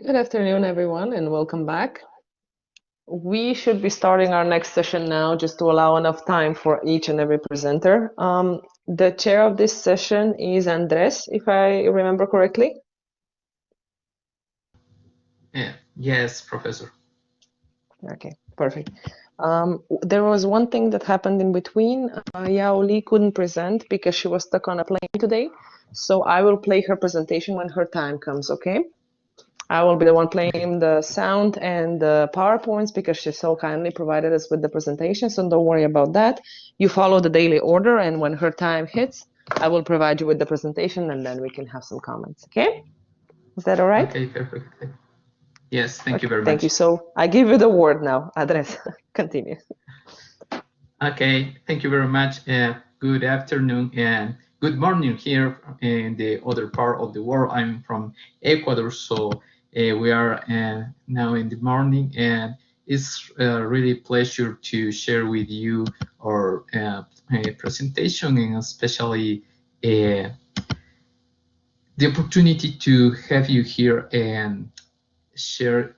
Good afternoon, everyone, and welcome back. We should be starting our next session now, just to allow enough time for each and every presenter. The chair of this session is Andres, if I remember correctly. Yes, Professor. Okay, perfect. There was one thing that happened in between. Yao Li couldn't present because she was stuck on a plane today. So I will play her presentation when her time comes, okay? I will be the one playing the sound and the PowerPoints because she so kindly provided us with the presentation, so don't worry about that. You follow the daily order, and when her time hits, I will provide you with the presentation, and then we can have some comments, okay? Is that all right? Okay, perfect. Yes, thank you very Thank you. much. So I give you the word now. Andres, continue. Okay, thank you very much. Good afternoon and good morning here in the other part of the world. I'm from Ecuador, so we are now in the morning, and it's really a pleasure to share with you our presentation, and especially the opportunity to have you here and share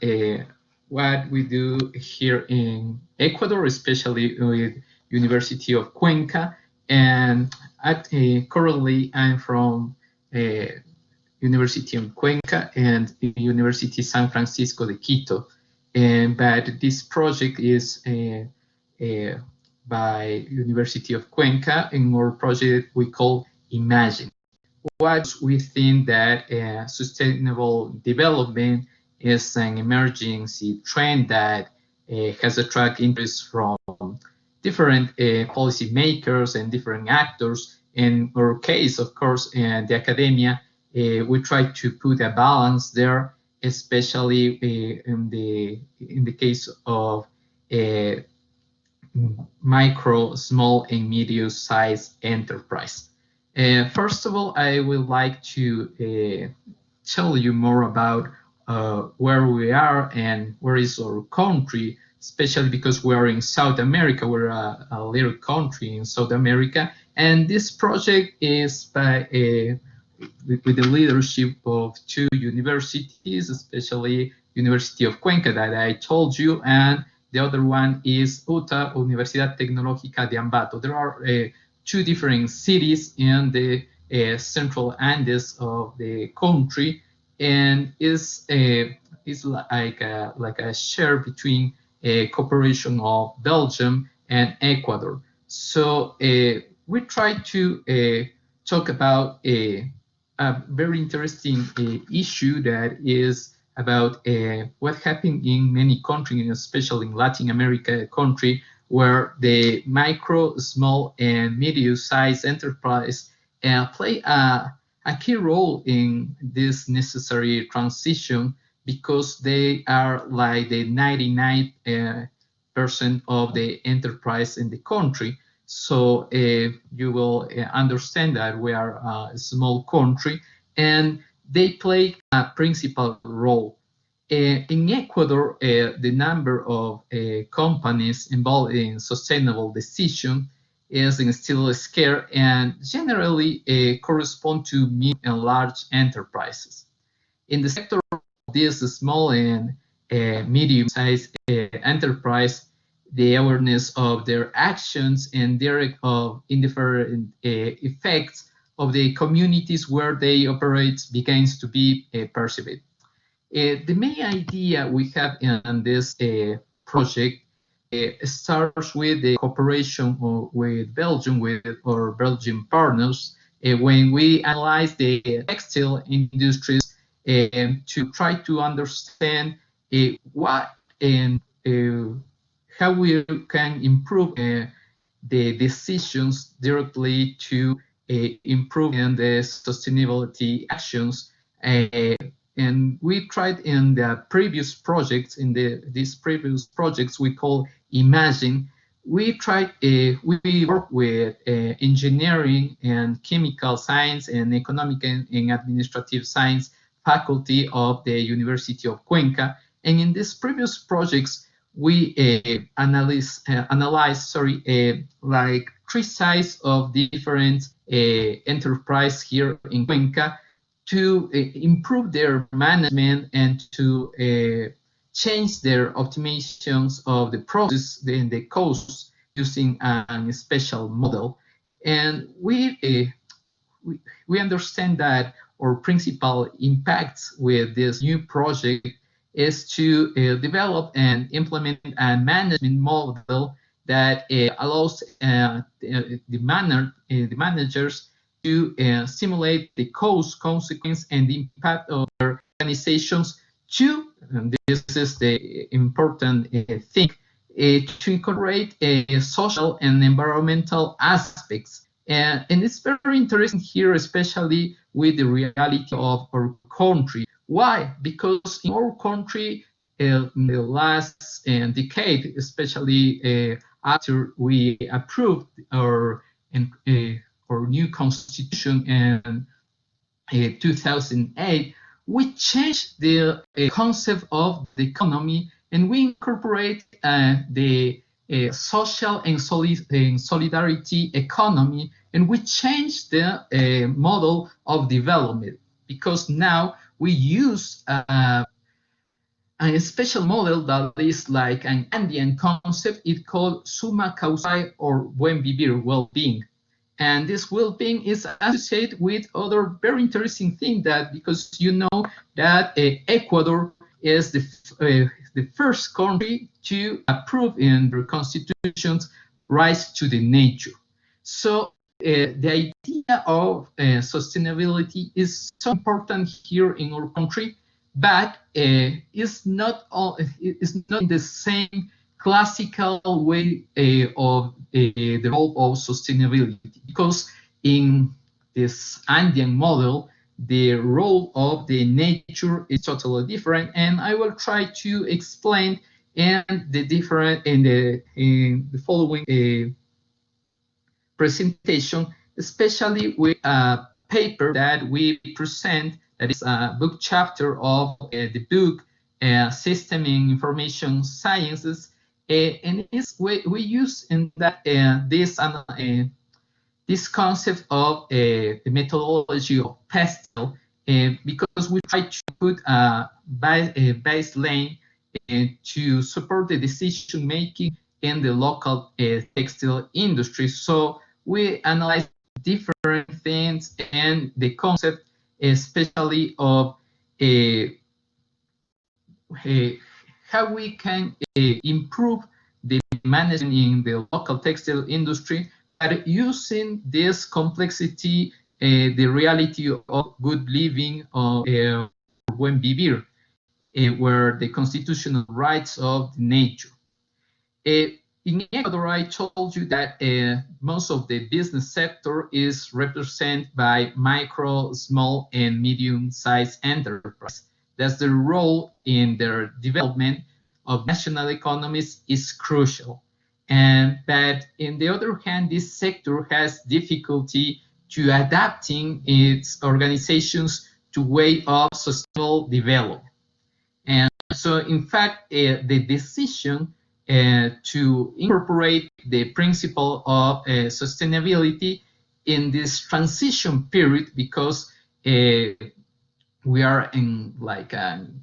what we do here in Ecuador, especially with University of Cuenca. And currently, I'm from University of Cuenca and University San Francisco de Quito. But this project is by University of Cuenca, and our project we call Imagine. What we think that sustainable development is an emergency trend that has attracted interest from different policymakers and different actors. In our case, of course, the academia, we try to put a balance there, especially in the case of micro, small, and medium-sized enterprise. First of all, I would like to tell you more about where we are and where is our country, especially because we are in South America. We're a little country in South America, and this project is by with the leadership of two universities, especially University of Cuenca that I told you, and the other one is UTA, Universidad Tecnológica de Ambato. There are two different cities in the central Andes of the country, and is like a share between a cooperation of Belgium and Ecuador. So we try to talk about a very interesting issue that is about what happened in many countries, especially in Latin America country, where the micro, small, and medium-sized enterprise play a key role in this necessary transition because they are like the 99% of the enterprise in the country. So you will understand that we are a small country, and they play a principal role. In Ecuador, the number of companies involved in sustainable decision is still scarce and generally correspond to mid and large enterprises. In the sector of this small and medium-sized enterprise, the awareness of their actions and their indifferent effects of the communities where they operate begins to be perceived. The main idea we have in this project starts with the cooperation with Belgium, with our Belgian partners, when we analyze the textile industries to try to understand what and how we can improve the decisions directly to improve in the sustainability actions. And we tried in the previous projects, these previous projects we call Imagine, we work with engineering and chemical science and economic and administrative science faculty of the University of Cuenca. And in these previous projects, we analyze like three sides of different enterprise here in Cuenca to improve their management and to change their optimizations of the process and the costs using a special model. And we understand that our principal impacts with this new project is to develop and implement a management model that allows the managers to simulate the cause, consequence, and the impact of their organizations to, and this is the important thing, to incorporate social and environmental aspects. And it's very interesting here, especially with the reality of our country. Why? Because in our country, in the last decade, especially after we approved our new constitution in 2008, we changed the concept of the economy and we incorporate the social and solidarity economy, and we changed the model of development because now we use a special model that is like an Andean concept. It's called SUMA causal or buen vivir, well-being. And this well-being is associated with other very interesting thing that because you know that Ecuador is the first country to approve in their constitutions rights to the nature. So the idea of sustainability is so important here in our country, but it's not in the same classical way of the role of sustainability, because in this Andean model, the role of the nature is totally different, and I will try to explain in the following presentation, especially with a paper that we present, that is a book chapter of the book System in Information Sciences, and we use in that this concept of the methodology of pastel, because we try to put a baseline to support the decision making in the local textile industry. So we analyze different things and the concept, especially of how we can improve the management in the local textile industry, but using this complexity, the reality of good living, of buen vivir, where the constitutional rights of nature. In Ecuador, I told you that most of the business sector is represented by micro, small, and medium-sized enterprise. That's the role in their development of national economies is crucial. But in the other hand, this sector has difficulty to adapting its organizations to way of sustainable development. And so, in fact, the decision to incorporate the principle of sustainability in this transition period, because we are in like an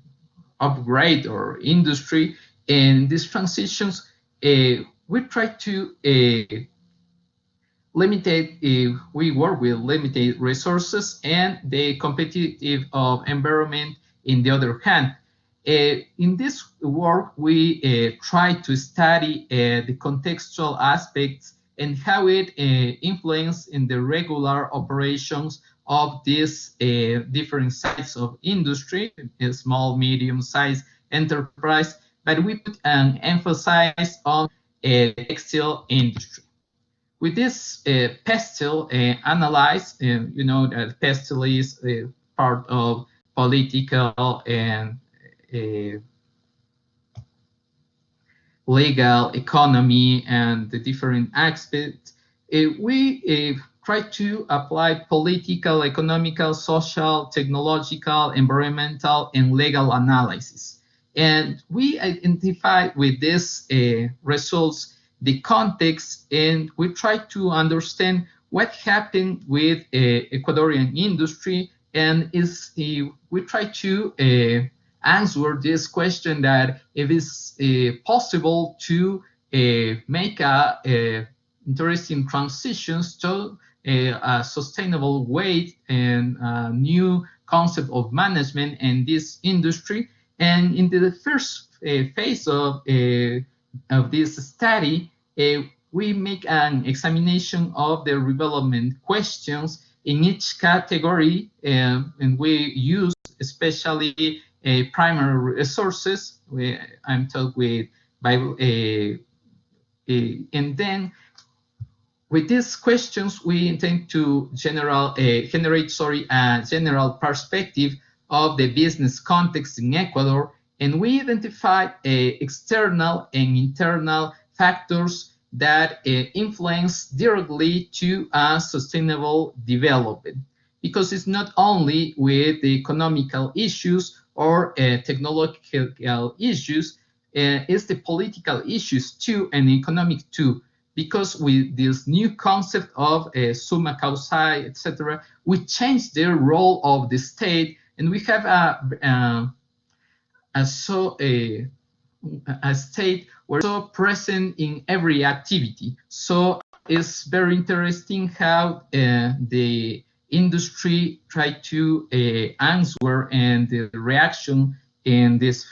upgrade or industry, and these transitions, we try to we work with limited resources and the competitive environment in the other hand. In this work, we try to study the contextual aspects and how it influences in the regular operations of these different sides of industry, small, medium-sized enterprise, but we put an emphasis on textile industry. With this pastel analyze, you know that pastel is part of political and legal economy and the different aspects. We try to apply political, economical, social, technological, environmental, and legal analysis. And we identify with these results the context, and we try to understand what happened with Ecuadorian industry and we try to answer this question that if it's possible to make a interesting transitions to a sustainable way and a new concept of management in this industry. And in the first phase of this study, we make an examination of the development questions in each category, and we use especially primary resources. I'm talking with Bible, and then with these questions, we intend to generate a general perspective of the business context in Ecuador, and we identify external and internal factors that influence directly to a sustainable development. Because it's not only with the economical issues or technological issues, it's the political issues too and economic too, because with this new concept of SUMA causae, etc., we change the role of the state, and we have a state where so present in every activity. So it's very interesting how the industry tried to answer and the reaction in these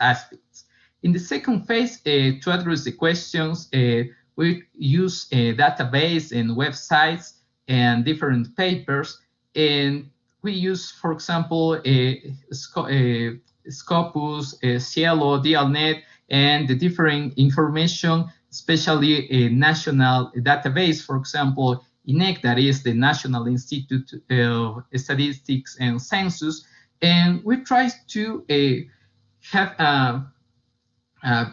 aspects. In the second phase, to address the questions, we use a database and websites and different papers, and we use, for example, Scopus, Cielo, Dialnet, and the different information, especially a national database, for example, INEC, that is the National Institute of Statistics and Census, and we try to have a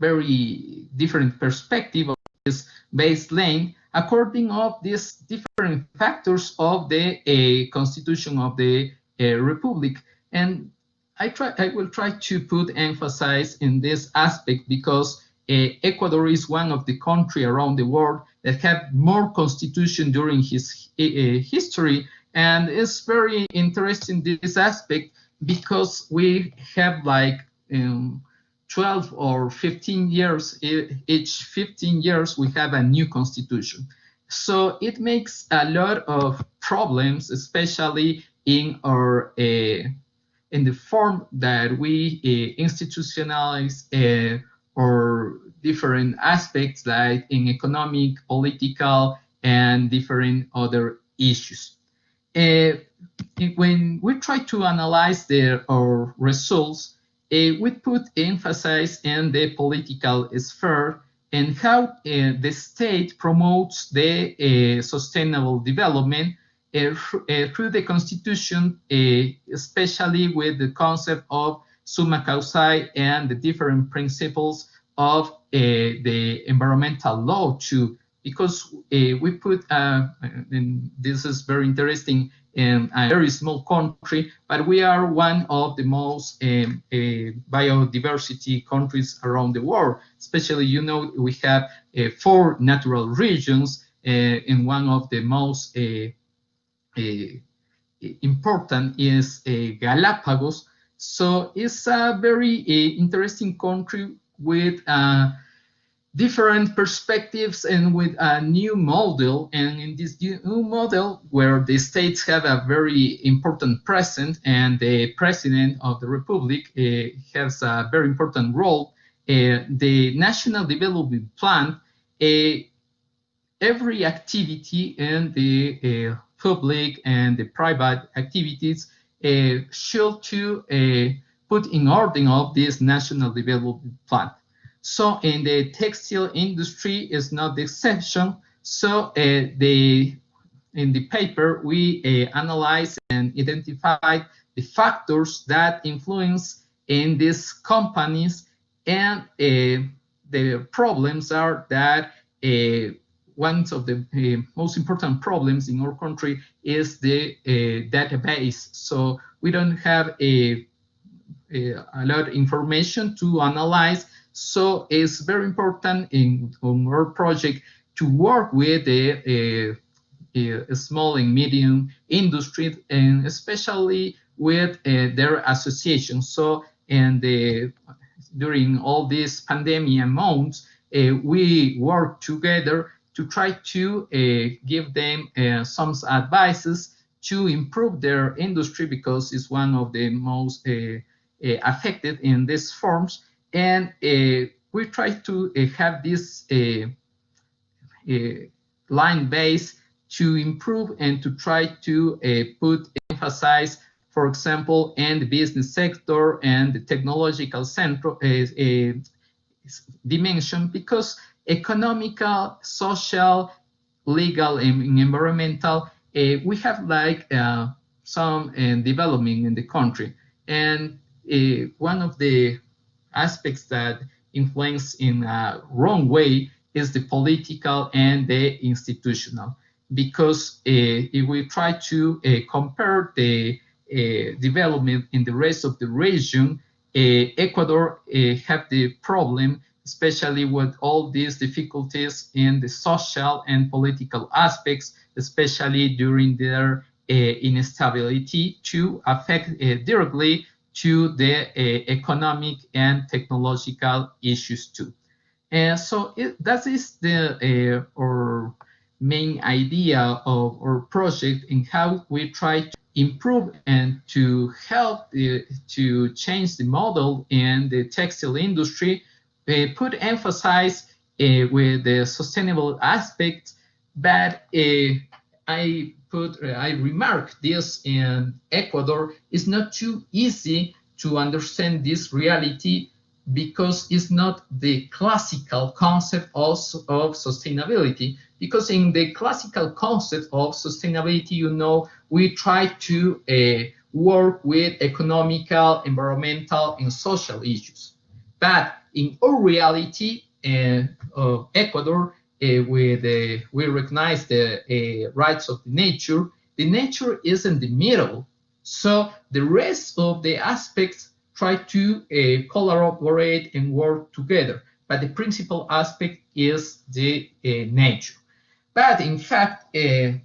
very different perspective of this baseline according of these different factors of the constitution of the republic. And I will try to put emphasis in this aspect because Ecuador is one of the country around the world that have more constitution during his history, and it's very interesting this aspect because we have like 12 or 15 years, each 15 years we have a new constitution. So it makes a lot of problems, especially in our in the form that we institutionalize or different aspects like in economic, political, and different other issues. When we try to analyze our results, we put emphasis in the political sphere and how the state promotes the sustainable development through the constitution, especially with the concept of summa causae and the different principles of the environmental law too, because we put, and this is very interesting, in a very small country, but we are one of the most biodiversity countries around the world. Especially, you know, we have 4 natural regions, and one of the most important is Galapagos. So it's a very interesting country with different perspectives and with a new model. And in this new model, where the states have a very important presence and the president of the republic has a very important role, the National Development Plan, every activity in the public and the private activities should to put in order of this National Development Plan. So in the textile industry is not the exception. So in the paper, we analyze and identify the factors that influence in these companies, and the problems are that one of the most important problems in our country is the database. So we don't have a lot of information to analyze. So it's very important on our project to work with the small and medium industry, and especially with their associations. So, and during all these pandemic months, we work together to try to give them some advices to improve their industry, because it's one of the most affected in these forms. And we try to have this line base to improve and to try to put emphasize, for example, in the business sector and the technological center dimension, because economical, social, legal, and environmental, we have like some development in the country. And one of the aspects that influence in a wrong way is the political and the institutional. Because if we try to compare the development in the rest of the region, Ecuador have the problem, especially with all these difficulties in the social and political aspects, especially during their instability, to affect directly to the economic and technological issues too. And so that is the our main idea of our project, and how we try to improve and to help to change the model in the textile industry, put emphasis with the sustainable aspects. But I remark this in Ecuador, it's not too easy to understand this reality, because it's not the classical concept of sustainability. Because in the classical concept of sustainability, you know, we try to work with economical, environmental, and social issues. But in our reality of Ecuador, we recognize the rights of the nature. The nature is in the middle. So the rest of the aspects try to collaborate and work together. But the principal aspect is the nature. But in fact, the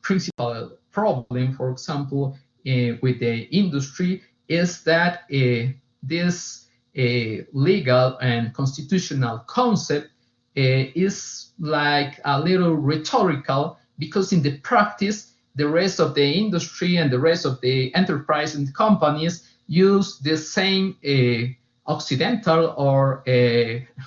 principal problem, for example, with the industry, is that this legal and constitutional concept is like a little rhetorical, because in the practice, the rest of the industry and the rest of the enterprise and companies use the same Occidental or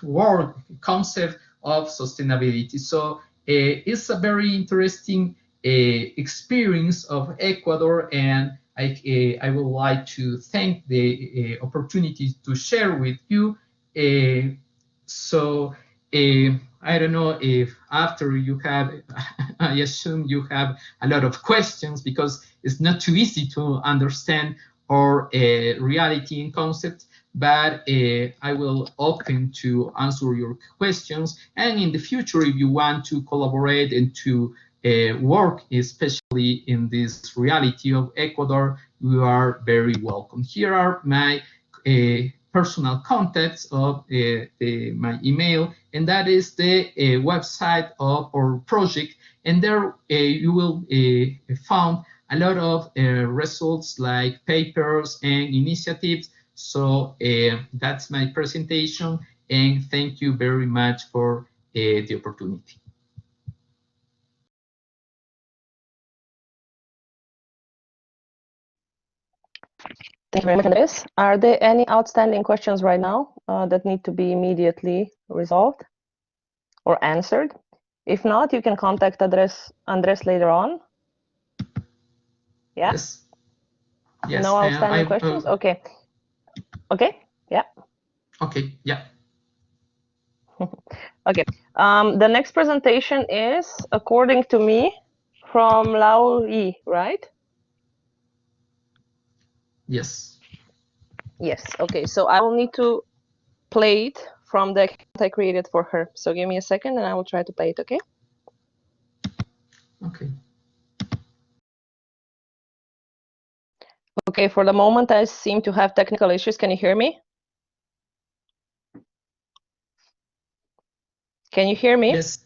world concept of sustainability. So it's a very interesting experience of Ecuador, and I would like to thank the opportunity to share with you. So I don't know if after you have, I assume you have a lot of questions, because it's not too easy to understand our reality and concept. But I will open to answer your questions. And in the future, if you want to collaborate and to work, especially in this reality of Ecuador, you are very welcome. Here are my personal contacts of my email, and that is the website of our project. And there you will find a lot of results, like papers and initiatives. So that's my presentation, and thank you very much for the opportunity. Thank you very much, Andres. Are there any outstanding questions right now that need to be immediately resolved or answered? If not, you can contact Andres later on. Yeah? Yes. No outstanding questions? Okay. Okay, yeah. Okay, yeah. Okay. The next presentation is, according to me, from Lao Yi, right? Yes. Yes. Okay. So I will need to play it from the account I created for her. So give me a second and I will try to play it, okay? Okay. Okay, for the moment I seem to have technical issues. Can you hear me? Can you hear me? Yes.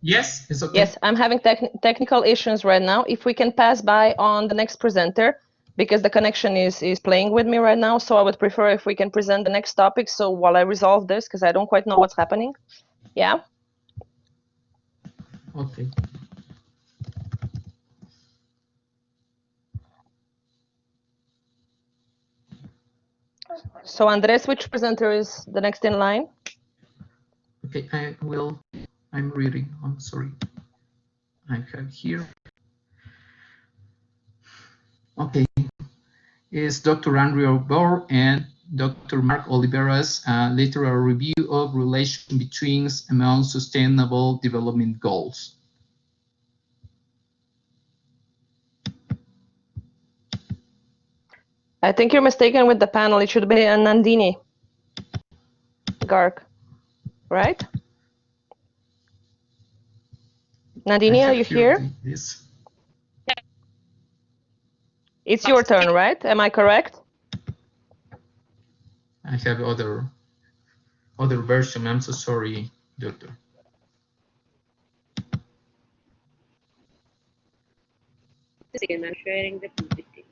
Yes, it's okay. Yes, I'm having technical issues right now. If we can pass by on the next presenter, because the connection is playing with me right now, so I would prefer if we can present the next topic. So while I resolve this, because I don't quite know what's happening. Yeah. Okay. So Andres, which presenter is the next in line? Okay, I'm reading. I'm sorry. I have here. Okay, is Dr. Andrew Bohr and Dr. Mark Oliveira's literal review of relation between among sustainable development goals. I think you're mistaken with the panel. It should be Nandini. Garg, right? Nandini, are you here? This. It's your turn, right? Am I correct? I have other version. I'm so sorry, doctor. Again, I'm sharing the PPT.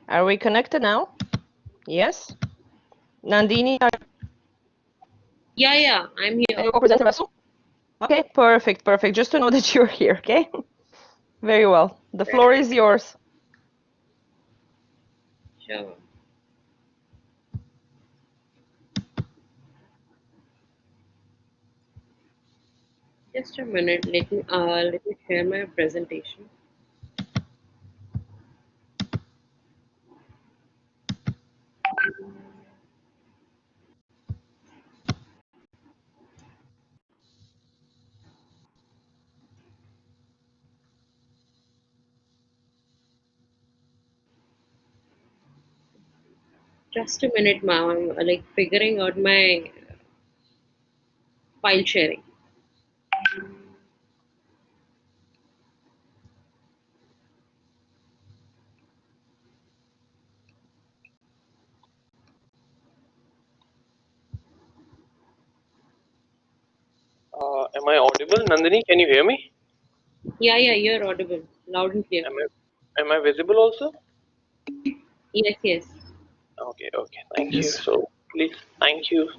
Are we connected now? Yes. Nandini, Yeah, I'm here. are you co-presenter Vasu? Okay, perfect. Just to know that you're here, okay? Very well. The floor is yours. Sure. Just a minute. Let me share my presentation. Just a minute, ma'am. I'm like figuring out my file sharing. Am I audible, Nandini? Can you hear me? Yeah, you're audible, loud and clear. Am I visible also? Yes. Okay. Thank you. Yes. So please, thank you.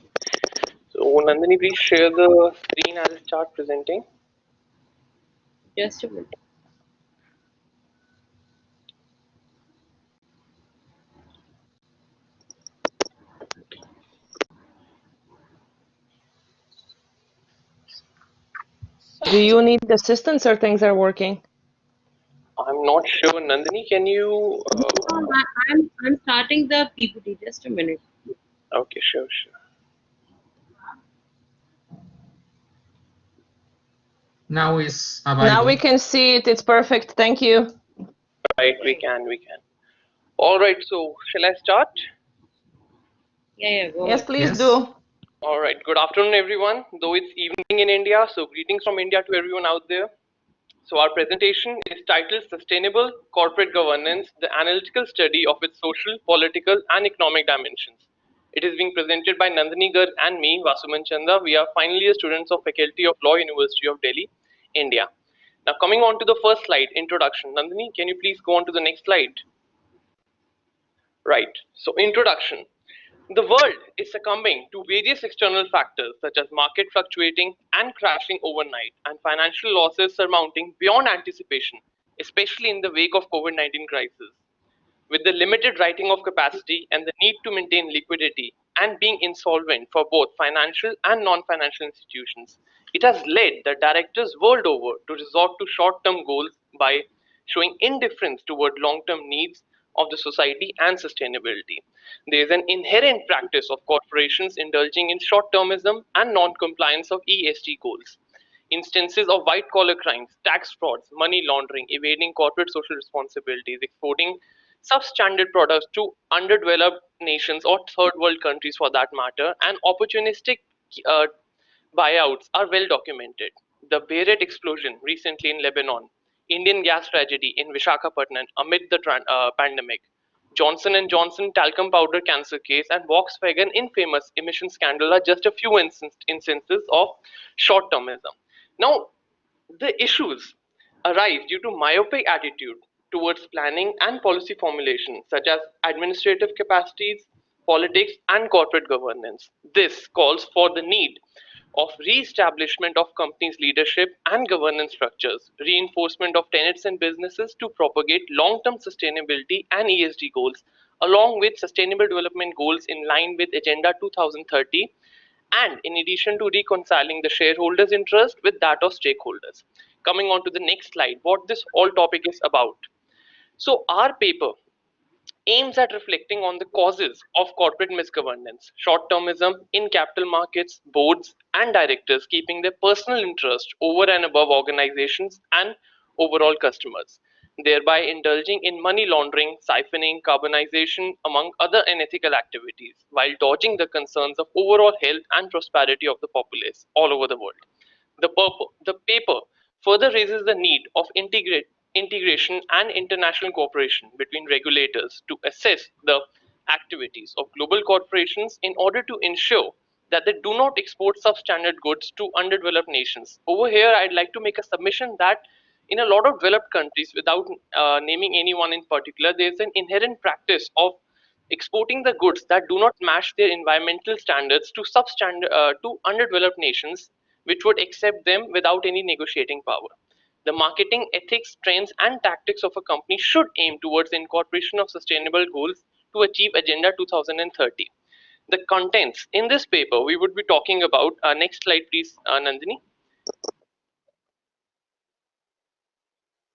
So Nandini, please share the screen as I start presenting. Just a minute. Do you need assistance or things are working? I'm not sure, Nandini. Can you? I'm starting the PPT. Just a minute. Okay, sure. Now is available. Now we can see it. It's perfect. Thank you. Right, we can. All right. So shall I start? Yeah, go Yes, ahead. please Yes. do. All right. Good afternoon, everyone. Though it's evening in India, so greetings from India to everyone out there. So our presentation is titled Sustainable Corporate Governance, the Analytical Study of its Social, Political and Economic Dimensions. It is being presented by Nandini Garg and me, Vasu Manchanda. We are final year students of Faculty of Law, University of Delhi, India. Now coming on to the first slide, introduction. Nandini, can you please go on to the next slide? Right, so introduction. The world is succumbing to various external factors such as market fluctuating and crashing overnight and financial losses surmounting beyond anticipation, especially in the wake of COVID-19 crisis. With the limited writing of capacity and the need to maintain liquidity and being insolvent for both financial and non-financial institutions, it has led the directors world over to resort to short-term goals by showing indifference toward long-term needs of the society and sustainability. There is an inherent practice of corporations indulging in short-termism and non-compliance of ESG goals. Instances of white collar crimes, tax frauds, money laundering, evading corporate social responsibilities, exporting substandard products to underdeveloped nations or third world countries for that matter, and opportunistic uh, buyouts are well documented. The Beirut explosion recently in Lebanon, Indian gas tragedy in Vishakhapatnam amid the pandemic, Johnson & Johnson talcum powder cancer case and Volkswagen infamous emission scandal are just a few instances of short-termism. Now, the issues arise due to myopic attitude towards planning and policy formulation, such as administrative capacities, politics, and corporate governance. This calls for the need of re-establishment of companies' leadership and governance structures, reinforcement of tenets and businesses to propagate long-term sustainability and ESG goals, along with sustainable development goals in line with Agenda 2030, and in addition to reconciling the shareholders' interest with that of stakeholders. Coming on to the next slide, what this whole topic is about. So our paper aims at reflecting on the causes of corporate misgovernance, short-termism in capital markets, boards, and directors keeping their personal interest over and above organizations and overall customers, thereby indulging in money laundering, siphoning, carbonization, among other unethical activities, while dodging the concerns of overall health and prosperity of the populace all over the world. The paper further raises the need of integration and international cooperation between regulators to assess the activities of global corporations in order to ensure that they do not export substandard goods to underdeveloped nations. Over here, I'd like to make a submission that in a lot of developed countries, without naming anyone in particular, there's an inherent practice of exporting the goods that do not match their environmental standards to to underdeveloped nations, which would accept them without any negotiating power. The marketing ethics, trends, and tactics of a company should aim towards the incorporation of sustainable goals to achieve Agenda 2030. The contents in this paper we would be talking about. Next slide, please, Nandini.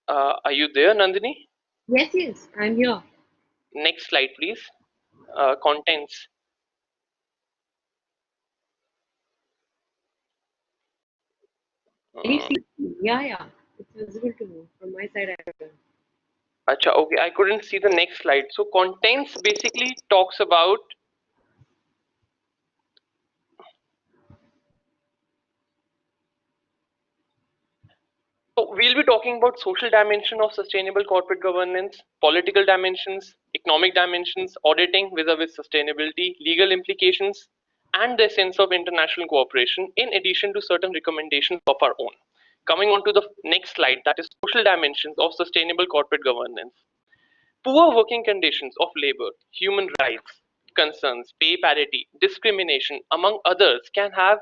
Are you there, Nandini? Yes, I'm here. Next slide, please. Contents. Can you see? Yeah, it's visible to me from my side. Acha, okay, I couldn't see the next slide. So contents basically talks about we'll be talking about social dimension of sustainable corporate governance, political dimensions, economic dimensions, auditing vis-a-vis sustainability, legal implications, and the sense of international cooperation, in addition to certain recommendations of our own. Coming on to the next slide, that is social dimensions of sustainable corporate governance. Poor working conditions of labor, human rights concerns, pay parity, discrimination, among others, can have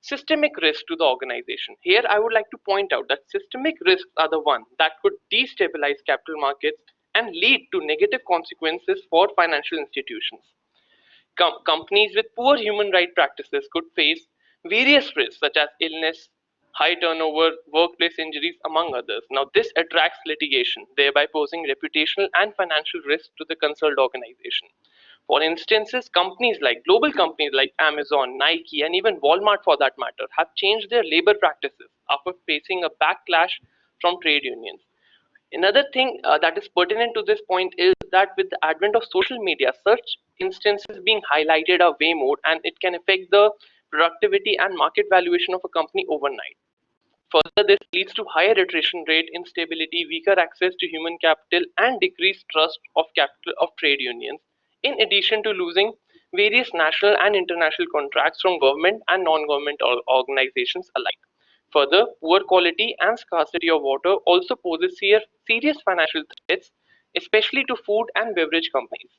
systemic risk to the organization. Here, I would like to point out that systemic risks are the one that could destabilize capital markets and lead to negative consequences for financial institutions. Companies with poor human rights practices could face various risks such as illness, high turnover, workplace injuries, among others. Now, this attracts litigation, thereby posing reputational and financial risk to the concerned organization. For instances, global companies like Amazon, Nike, and even Walmart for that matter, have changed their labor practices after facing a backlash from trade unions. Another thing that is pertinent to this point is that with the advent of social media, such instances being highlighted are way more, and it can affect the productivity and market valuation of a company overnight. Further, this leads to higher attrition rate, instability, weaker access to human capital, and decreased trust of capital of trade unions, in addition to losing various national and international contracts from government and non-government organizations alike. Further, poor quality and scarcity of water also poses serious financial threats, especially to food and beverage companies.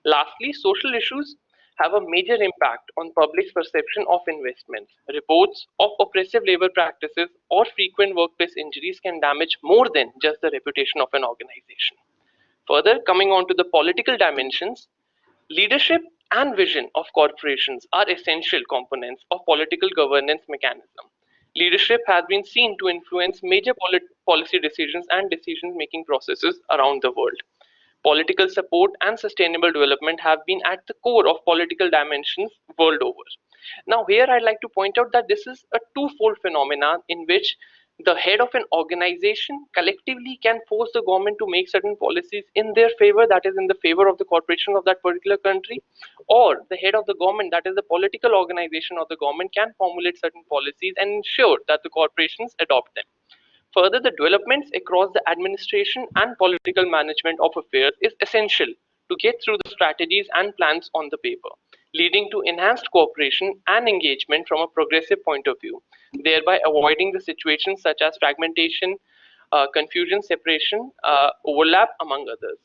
Lastly, social issues have a major impact on public's perception of investments. Reports of oppressive labor practices or frequent workplace injuries can damage more than just the reputation of an organization. Further, coming on to the political dimensions, leadership and vision of corporations are essential components of political governance mechanism. Leadership has been seen to influence major policy decisions and decision-making processes around the world. Political support and sustainable development have been at the core of political dimensions world over. Now, here I'd like to point out that this is a twofold phenomenon in which the head of an organization collectively can force the government to make certain policies in their favor, that is in the favor of the corporation of that particular country, or the head of the government, that is the political organization of the government, can formulate certain policies and ensure that the corporations adopt them. Further, the developments across the administration and political management of affairs is essential to get through the strategies and plans on the paper, leading to enhanced cooperation and engagement from a progressive point of view, thereby avoiding the situations such as fragmentation, confusion, separation, overlap, among others.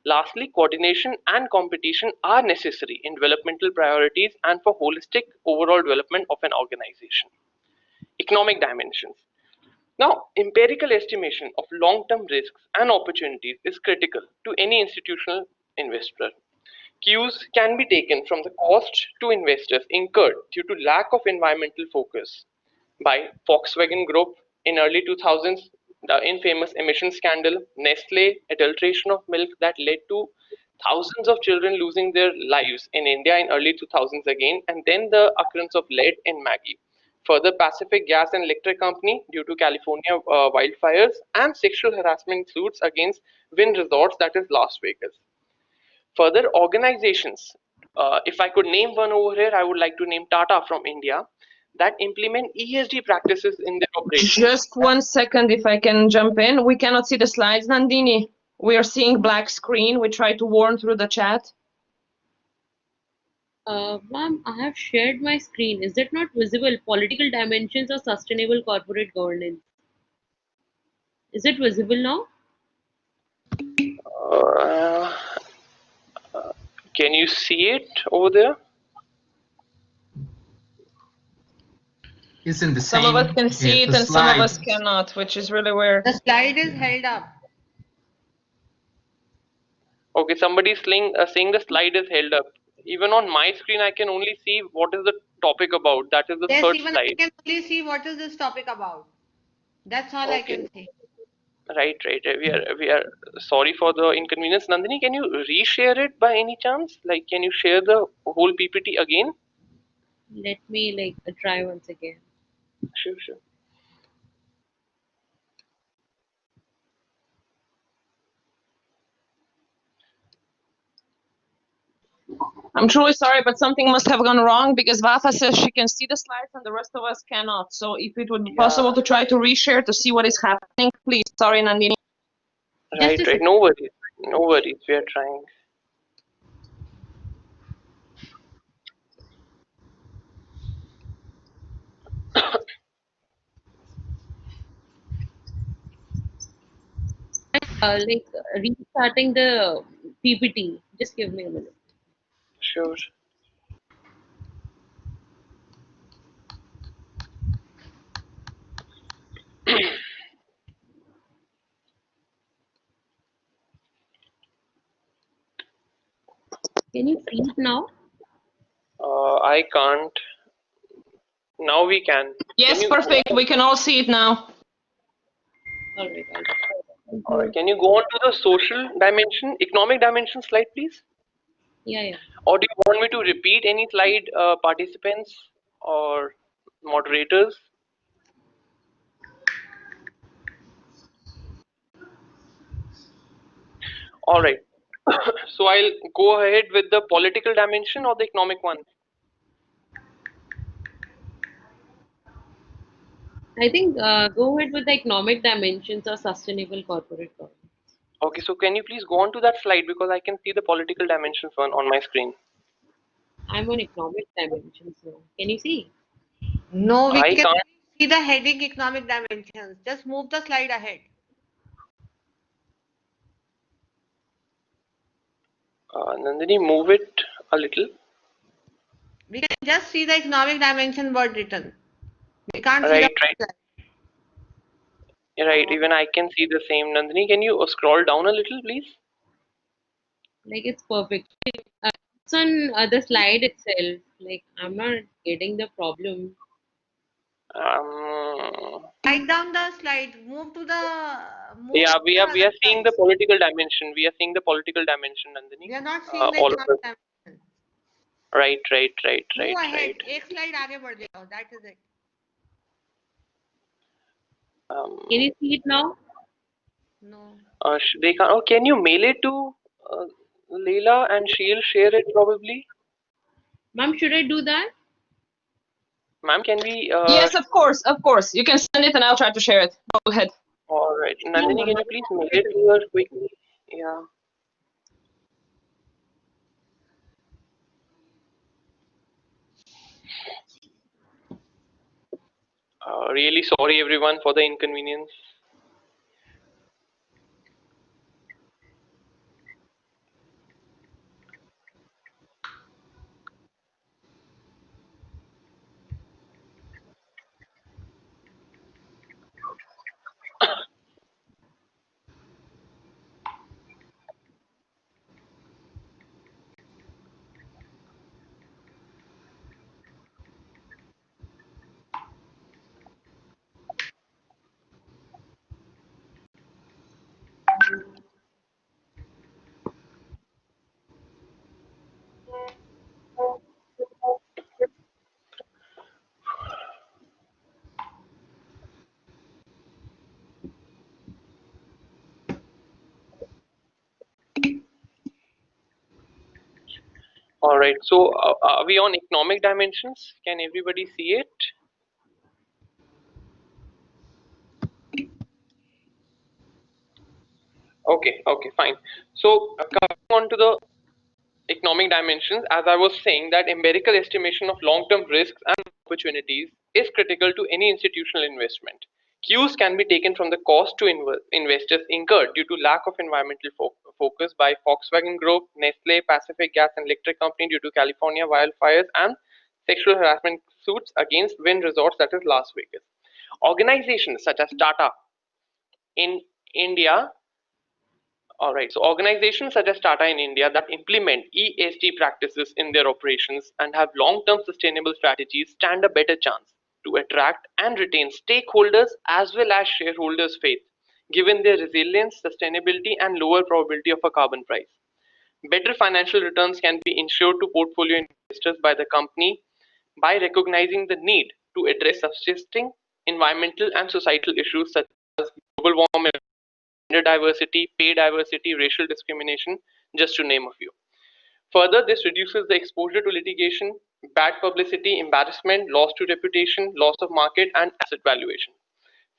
Lastly, coordination and competition are necessary in developmental priorities and for holistic overall development of an organization. Economic dimensions. Now, empirical estimation of long-term risks and opportunities is critical to any institutional investor. Cues can be taken from the cost to investors incurred due to lack of environmental focus by Volkswagen Group in early 2000s, the infamous emission scandal, Nestle adulteration of milk that led to thousands of children losing their lives in India in early 2000s again, and then the occurrence of lead in Maggie. Further, Pacific Gas and Electric Company due to California wildfires and sexual harassment suits against wind resorts, that is Las Vegas. Further, organizations, if I could name one over here, I would like to name Tata from India, that implement ESG practices in their operations. Just 1 second, if I can jump in. We cannot see the slides, Nandini. We are seeing black screen. We try to warn through the chat. Ma'am, I have shared my screen. Is it not visible? Political dimensions of sustainable corporate governance. Is it visible now? Can you see it over there? It's in the Some same. of us can see it and some of us slide. cannot, which is really weird. The slide is held up. Okay, somebody's saying the slide is held up. Even on my screen, I can only see what is the topic about. That is the Yes, third even slide. I can only see what is this topic about. That's all I can see. Right. We are sorry for the inconvenience. Nandini, can you reshare it by any chance? Like, can you share the whole PPT again? Let me try once again. Sure. I'm truly sorry, but something must have gone wrong because Vafa says she can see the slides and the rest of us cannot. So if it would be possible to try to reshare to see what is happening, please. Sorry, Nandini. Right. No worries. We are trying. Restarting the PPT. Just give me a minute. Sure. Can you see it now? I can't. Now we can. Yes, perfect. We can all see it now. All right. All right. Can you go on to the social dimension, economic dimension slide, please? Yeah. Or do you want me to repeat any slide, participants or moderators? All right. So I'll go ahead with the political dimension or the economic one. I think go ahead with the economic dimensions of sustainable corporate governance. Okay, so can you please go on to that slide because I can see the political dimensions one on my screen. I'm on economic dimensions now. Can you see? No, we I can can't. see the heading economic dimensions. Just move the slide ahead. Nandini, move it a little. We can just see the economic dimension word written. We can't see Right. the slide. Right. Even I can see the same. Nandini, can you scroll down a little, please? It's perfect. It's on the slide itself. I'm not getting the problem. Write down the slide. Move to the. Yeah, we are seeing the political dimension. We are seeing the political dimension, Nandini. We are not seeing the all of us. economic dimension. Right. Move ahead. एक slide आगे बढ़ जाओ. That is it. Can you see it now? No. They can't. Oh, can you mail it to Leila and she'll share it probably? Ma'am, should I do that? Ma'am, can we? Yes, of course. You can send it and I'll try to share it. Go ahead. All right. Nandini, can you please mail it to her quickly? Yeah. Really sorry everyone for the inconvenience. All right, so are we on economic dimensions? Can everybody see it? Okay, fine. So coming on to the economic dimensions, as I was saying, that empirical estimation of long-term risks and opportunities is critical to any institutional investment. Cues can be taken from the cost to investors incurred due to lack of environmental focus by Volkswagen Group, Nestle, Pacific Gas and Electric Company due to California wildfires, and sexual harassment suits against wind resorts, that is Las Vegas. Organizations such as Tata in India. All right, so organizations such as Tata in India that implement ESG practices in their operations and have long-term sustainable strategies stand a better chance to attract and retain stakeholders as well as shareholders' faith, given their resilience, sustainability, and lower probability of a carbon price. Better financial returns can be ensured to portfolio investors by the company by recognizing the need to address subsisting environmental and societal issues such as global warming, gender diversity, pay diversity, racial discrimination, just to name a few. Further, this reduces the exposure to litigation, bad publicity, embarrassment, loss to reputation, loss of market, and asset valuation.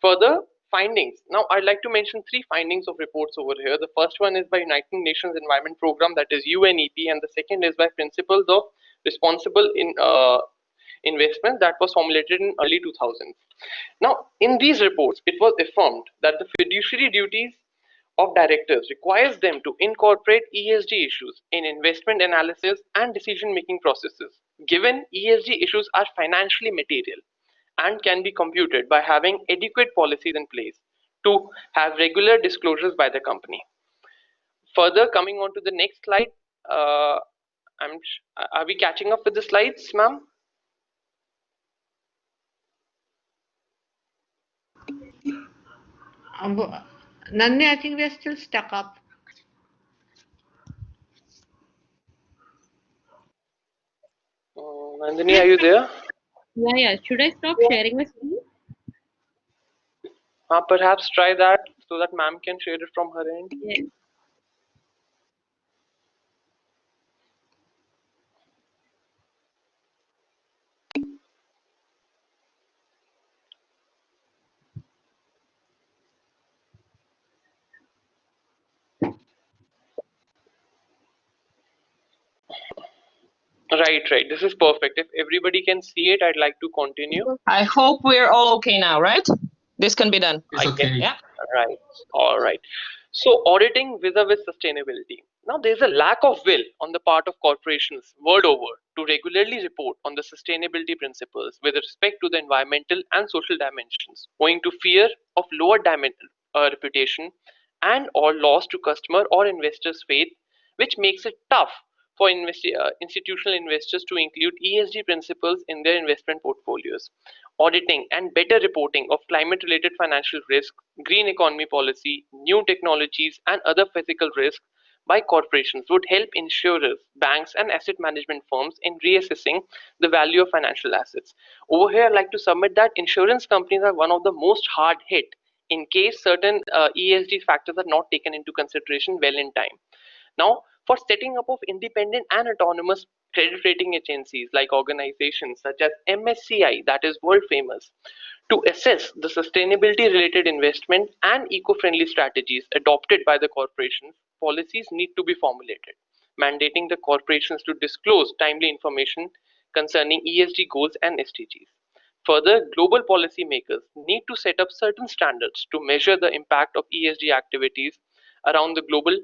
Further findings. Now, I'd like to mention three findings of reports over here. The first one is by United Nations Environment Program, that is UNEP, and the second is by Principles of Responsible Investment, that was formulated in early 2000s. Now, in these reports, it was affirmed that the fiduciary duties of directors requires them to incorporate ESG issues in investment analysis and decision-making processes, given ESG issues are financially material and can be computed by having adequate policies in place to have regular disclosures by the company. Further, coming on to the next slide, are we catching up with the slides, ma'am? Nandini, I think we are still stuck up. Nandini, are you there? Yeah. Should I stop sharing my screen? Perhaps try that so that ma'am can share it from her end. Yeah. Right. This is perfect. If everybody can see it, I'd like to continue. I hope we're all okay now, right? This can be done. It's okay. Yeah. Right. All right. So auditing vis-a-vis sustainability. Now there's a lack of will on the part of corporations world over to regularly report on the sustainability principles with respect to the environmental and social dimensions, owing to fear of lower reputation and or loss to customer or investors' faith, which makes it tough for institutional investors to include ESG principles in their investment portfolios. Auditing and better reporting of climate related financial risk, green economy policy, new technologies, and other physical risks by corporations would help insurers, banks, and asset management firms in reassessing the value of financial assets. Over here, I'd like to submit that insurance companies are one of the most hard hit in case certain ESG factors are not taken into consideration well in time. Now, for setting up of independent and autonomous credit rating agencies like organizations such as MSCI, that is world famous, to assess the sustainability related investment and eco-friendly strategies adopted by the corporations, policies need to be formulated, mandating the corporations to disclose timely information concerning ESG goals and SDGs. Further, global policymakers need to set up certain standards to measure the impact of ESG activities around the global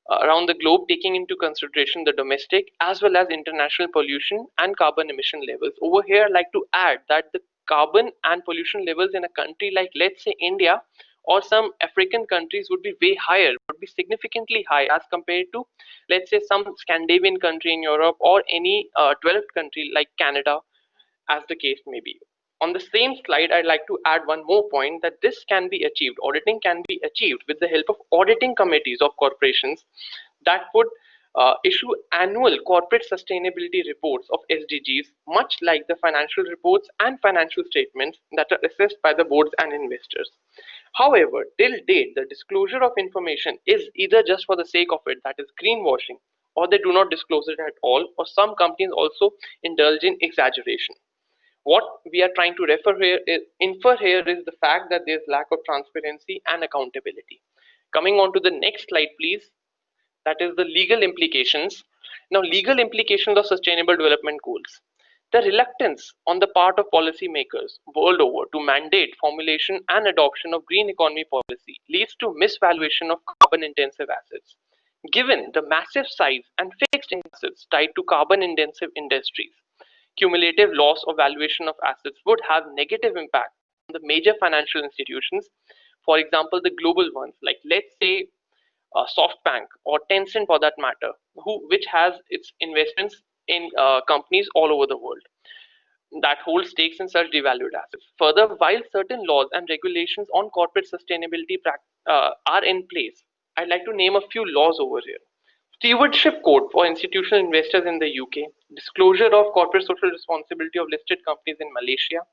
around the globe, taking into consideration the domestic as well as international pollution and carbon emission levels. Over here, I'd like to add that the carbon and pollution levels in a country like, let's say, India or some African countries would be way higher, would be significantly high as compared to, let's say, some Scandinavian country in Europe or any developed country like Canada, as the case may be. On the same slide, I'd like to add one more point, that this can be achieved, auditing can be achieved with the help of auditing committees of corporations that would issue annual corporate sustainability reports of SDGs, much like the financial reports and financial statements that are assessed by the boards and investors. However, till date, the disclosure of information is either just for the sake of it, that is greenwashing, or they do not disclose it at all, or some companies also indulge in exaggeration. What we are trying to infer here is the fact that there is lack of transparency and accountability. Coming on to the next slide, please. That is the legal implications. Now, legal implications of sustainable development goals. The reluctance on the part of policymakers world over to mandate formulation and adoption of green economy policy leads to misvaluation of carbon intensive assets. Given the massive size and fixed assets tied to carbon intensive industries, cumulative loss or valuation of assets would have negative impact on the major financial institutions. For example, the global ones, like, let's say, SoftBank or Tencent for that matter, which has its investments in companies all over the world that hold stakes in such devalued assets. Further, while certain laws and regulations on corporate sustainability are in place, I'd like to name a few laws over here. Stewardship Code for institutional investors in the UK, disclosure of corporate social responsibility of listed companies in Malaysia,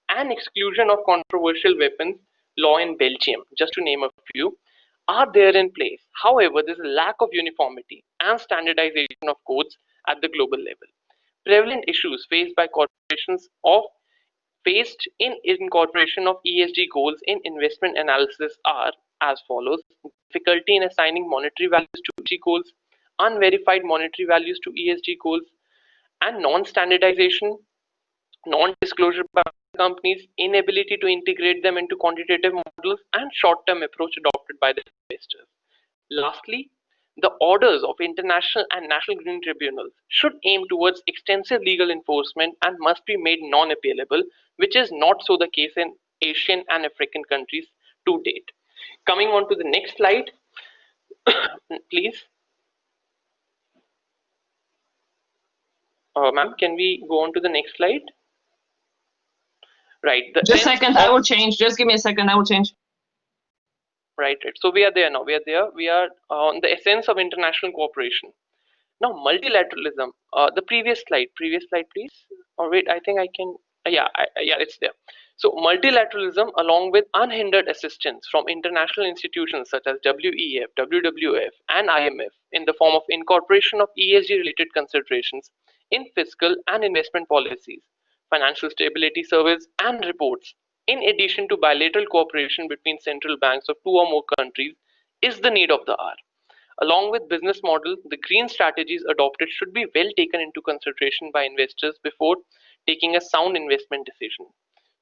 and exclusion of controversial weapons law in Belgium, just to name a few, are there in place. However, there's a lack of uniformity and standardization of codes at the global level. Prevalent issues faced by corporations faced in incorporation of ESG goals in investment analysis are as follows: difficulty in assigning monetary values to ESG goals, unverified monetary values to ESG goals, and non-standardization, non-disclosure by companies, inability to integrate them into quantitative models, and short-term approach adopted by the investors. Lastly, the orders of international and national green tribunals should aim towards extensive legal enforcement and must be made non-appealable, which is not so the case in Asian and African countries to date. Coming on to the next slide, please. Ma'am, can we go on to the next slide? Right. Just a second, I will change. Just give me a second, I will change. Right. So we are there now. We are there. We are on the essence of international cooperation. Now, multilateralism. The previous slide, please. Or wait, I think I can. Yeah, it's there. So multilateralism, along with unhindered assistance from international institutions such as WEF, WWF, and IMF, in the form of incorporation of ESG-related considerations in fiscal and investment policies, financial stability surveys, and reports, in addition to bilateral cooperation between central banks of two or more countries, is the need of the hour. Along with business model, the green strategies adopted should be well taken into consideration by investors before taking a sound investment decision.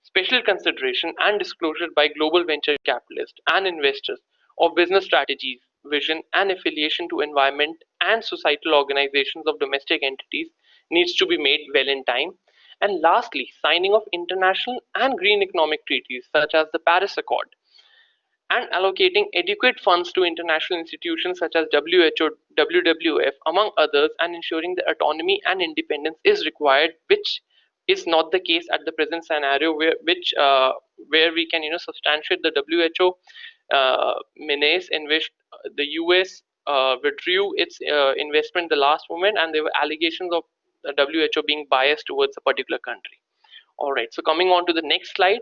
Special consideration and disclosure by global venture capitalists and investors of business strategies, vision, and affiliation to environment and societal organizations of domestic entities needs to be made well in time. And lastly, signing of international and green economic treaties such as the Paris Accord, and allocating adequate funds to international institutions such as WHO, WWF, among others, and ensuring the autonomy and independence is required, which is not the case at the present scenario, where we can substantiate the WHO menace in which the US withdrew its investment the last moment, and there were allegations of the WHO being biased towards a particular country. All right, so coming on to the next slide,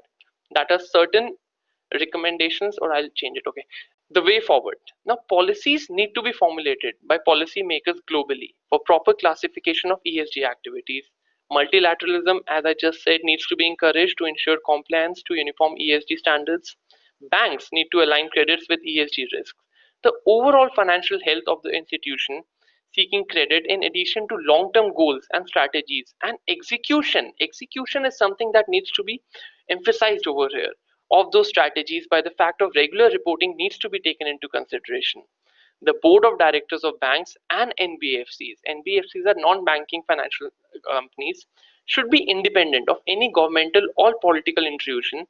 that are certain recommendations, or I'll change it. Okay, the way forward. Now, policies need to be formulated by policymakers globally for proper classification of ESG activities. Multilateralism, as I just said, needs to be encouraged to ensure compliance to uniform ESG standards. Banks need to align credits with ESG risks. The overall financial health of the institution seeking credit in addition to long-term goals and strategies. And execution is something that needs to be emphasized over here of those strategies by the fact of regular reporting needs to be taken into consideration. The board of directors of banks and NBFCs are non-banking financial companies, should be independent of any governmental or political intrusion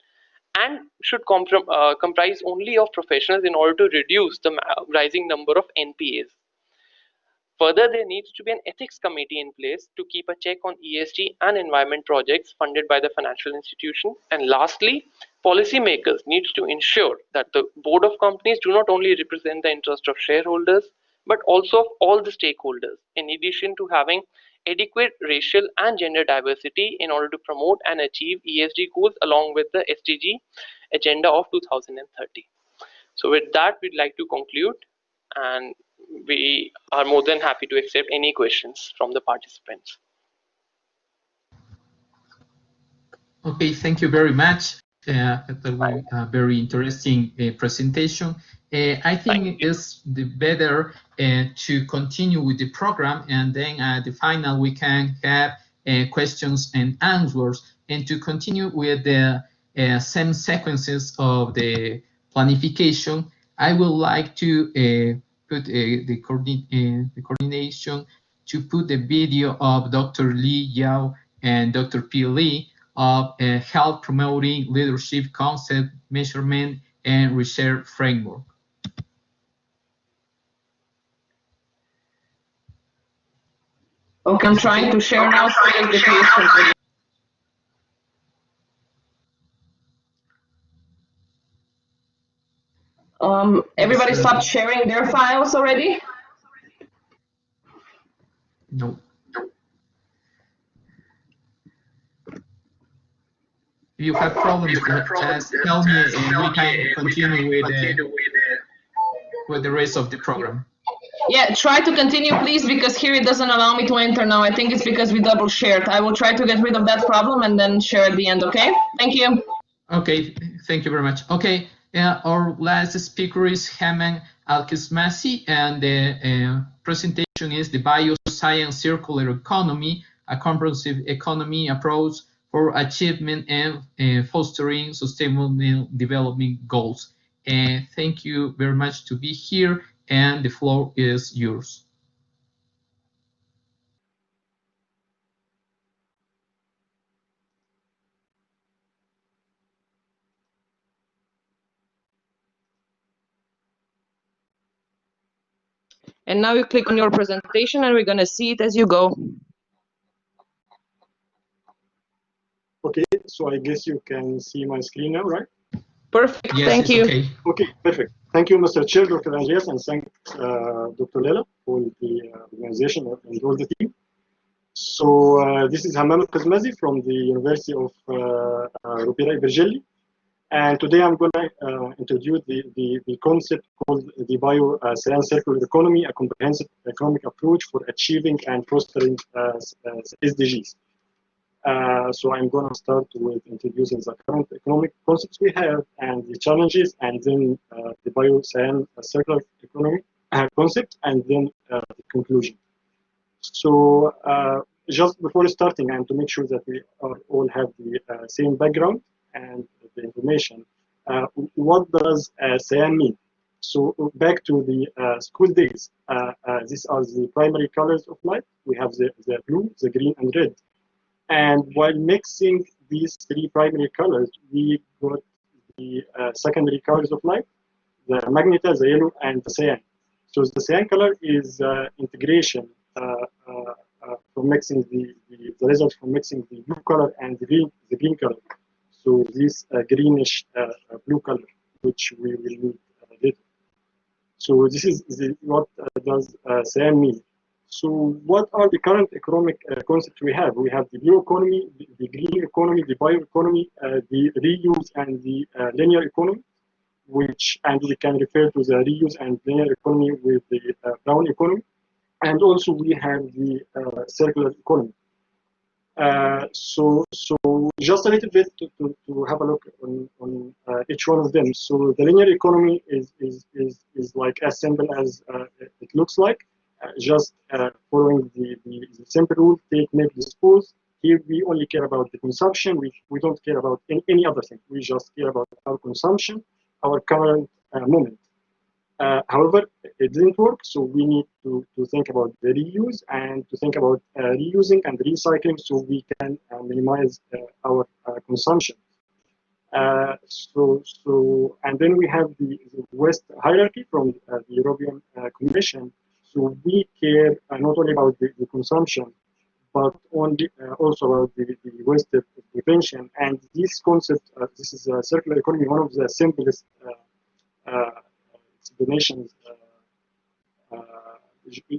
and should comprise only of professionals in order to reduce the rising number of NPAs. Further, there needs to be an ethics committee in place to keep a check on ESG and environment projects funded by the financial institution. And lastly, policymakers need to ensure that the board of companies do not only represent the interest of shareholders, but also of all the stakeholders, in addition to having adequate racial and gender diversity in order to promote and achieve ESG goals along with the SDG agenda of 2030. So with that, we'd like to conclude, and we are more than happy to accept any questions from the participants. Okay, thank you very much. That was a very interesting presentation. I think it's better to continue with the program, and then at the final we can have questions and answers, and to continue with the same sequences of the planification. I would like to put the coordination to put the video of Dr. Li Yao and Dr. P. Lee of health promoting leadership concept, measurement, and research framework. Okay, I'm trying to share now the creation. Everybody stopped sharing their files already? No. If you have problems, just tell me and we can continue with the rest of the program. Yeah, try to continue, please, because here it doesn't allow me to enter now. I think it's because we double shared. I will try to get rid of that problem and then share at the end, okay? Thank you. Okay, thank you very much. Okay, our last speaker is Hammam Alkezmazy, and the presentation is the Bio-Cyan Circular Economy, a comprehensive economy approach for achievement and fostering sustainable development goals. And thank you very much to be here, and the floor is yours. And now you click on your presentation and we're going to see it as you go. Okay, so I guess you can see my screen now, right? Perfect, yes, thank you. Okay. Okay, perfect. Thank you, Mr. Chair, Dr. Andreas, and thank Dr. Lela for the organization and all the team. So this is Hammam Alkezmazy from the University of Rupira Bergelli. And today I'm going to introduce the concept called the Bio-Cyan Circular Economy, a comprehensive economic approach for achieving and fostering SDGs. So I'm going to start with introducing the current economic concepts we have and the challenges, and then the Bio-Cyan Circular Economy concept, and then the conclusion. So just before starting, and to make sure that we all have the same background and the information, what does cyan mean? So back to the school days, these are the primary colors of light. We have the blue, the green, and red. And while mixing these three primary colors, we got the secondary colors of light, the magenta, the yellow, and the cyan. So the cyan color is integration from mixing the result from mixing the blue color and the green color. So this greenish blue color, which we will need later. So this is what does cyan mean. So what are the current economic concepts we have? We have the blue economy, the green economy, the bio economy, the reuse and the linear economy, and we can refer to the reuse and linear economy with the brown economy. And also we have the circular economy. So just a little bit to have a look on each one of them. So the linear economy is like as simple as it looks like. just following the simple rule, take, make, dispose. Here we only care about the consumption. We don't care about any other thing. We just care about our consumption, our current moment. However, it didn't work, so we need to think about the reuse and to think about reusing and recycling so we can minimize our consumption. And then we have the West hierarchy from the European Commission. So we care not only about the consumption, but also about the waste prevention. And this concept, this is a circular economy, one of the simplest explanations,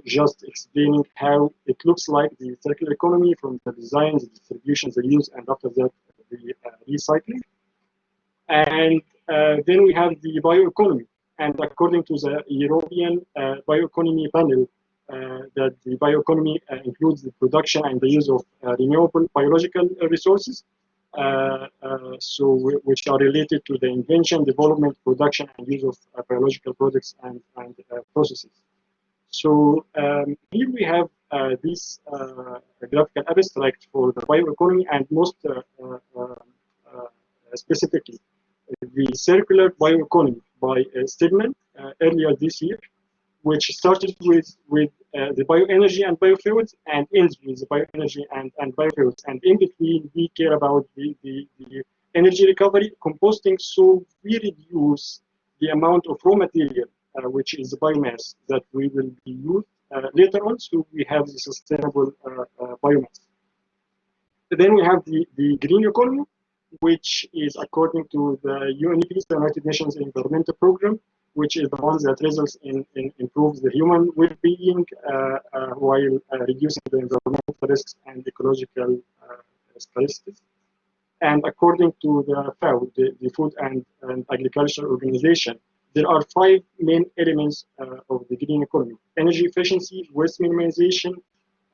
just explaining how it looks like the circular economy from the design, the distribution, the use, and after that, the recycling. And then we have the bioeconomy. And according to the European bioeconomy panel, that the bioeconomy includes the production and the use of renewable biological resources, which are related to the invention, development, production, and use of biological products and processes. So here we have this graphical abstract for the bioeconomy, and most specifically, the circular bioeconomy by Stedman earlier this year, which started with the bioenergy and biofuels and ends with the bioenergy and biofuels. And in between, we care about the energy recovery, composting, so we reduce the amount of raw material, which is the biomass that we will be used later on, so we have the sustainable biomass. Then we have the green economy, which is according to the UNEP's, the United Nations Environmental Program, which is the one that results in improves the human well-being while reducing the environmental risks and ecological stresses. And according to the FAO, the Food and Agriculture Organization, there are 5 main elements of the green economy: energy efficiency, waste minimization,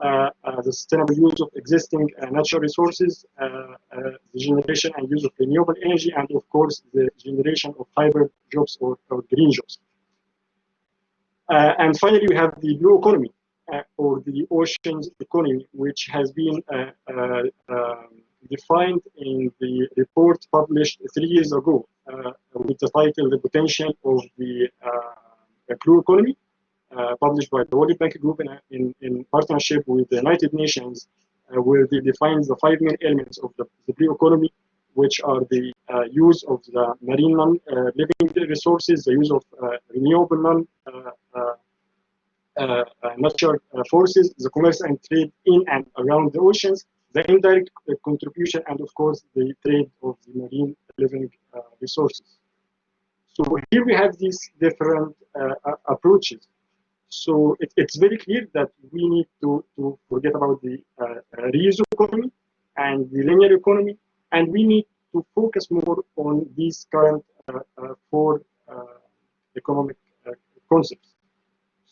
the sustainable use of existing natural resources, the generation and use of renewable energy, and of course the generation of hybrid jobs or green jobs. And finally, we have the blue economy or the oceans economy, which has been defined in the report published 3 years ago with the title "The Potential of the Blue Economy," published by the World Bank Group in partnership with the United Nations, where they define the 5 main elements of the blue economy, which are the use of the marine non-living resources, the use of renewable non-natural forces, the commerce and trade in and around the oceans, the indirect contribution, and of course the trade of the marine living resources. So here we have these different approaches. So it's very clear that we need to forget about the reuse economy and the linear economy, and we need to focus more on these current 4 economic concepts.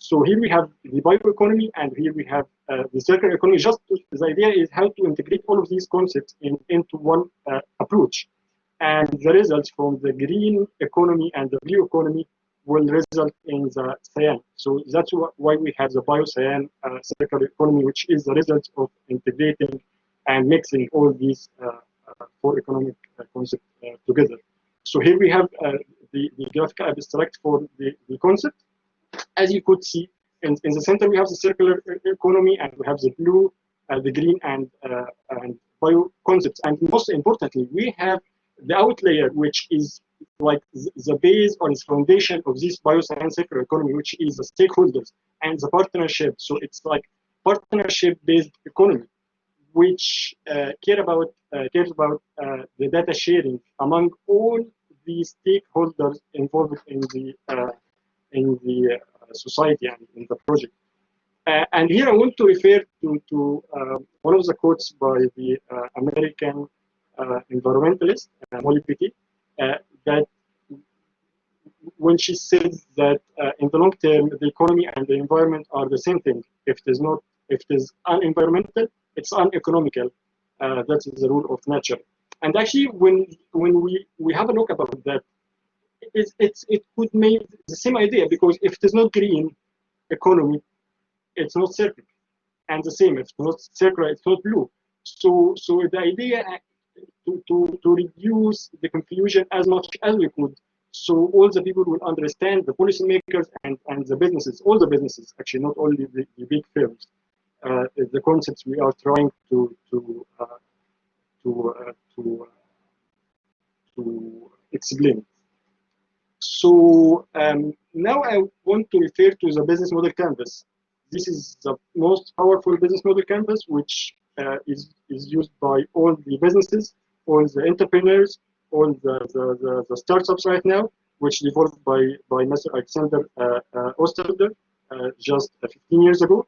So here we have the bioeconomy, and here we have the circular economy. Just the idea is how to integrate all of these concepts into one approach, and the results from the green economy and the blue economy will result in the cyan. So that's why we have the Bio-Cyan circular economy, which is the result of integrating and mixing all these 4 economic concepts together. So here we have the graphical abstract for the concept. As you could see, in the center we have the circular economy, and we have the blue, the green, and bio concepts. And most importantly, we have the outlayer, which is like the base or the foundation of this Bio-Cyan circular economy, which is the stakeholders and the partnership. So it's like partnership-based economy, which cares about the data sharing among all the stakeholders involved in the society and in the project. And here I want to refer to one of the quotes by the American environmentalist, Molly Pettit, that when she says that in the long term, the economy and the environment are the same thing. If it is unenvironmental, it's uneconomical. That is the rule of nature. And actually, when we have a look about that, it could make the same idea, because if it is not green economy, it's not circular. And the same, if it's not circular, it's not blue. So the idea to reduce the confusion as much as we could, so all the people will understand, the policymakers and the businesses, all the businesses, actually, not only the big firms, the concepts we are trying to explain. So now I want to refer to the business model canvas. This is the most powerful business model canvas, which is used by all the businesses, all the entrepreneurs, all the startups right now, which developed by Mr. Alexander Osterder just 15 years ago.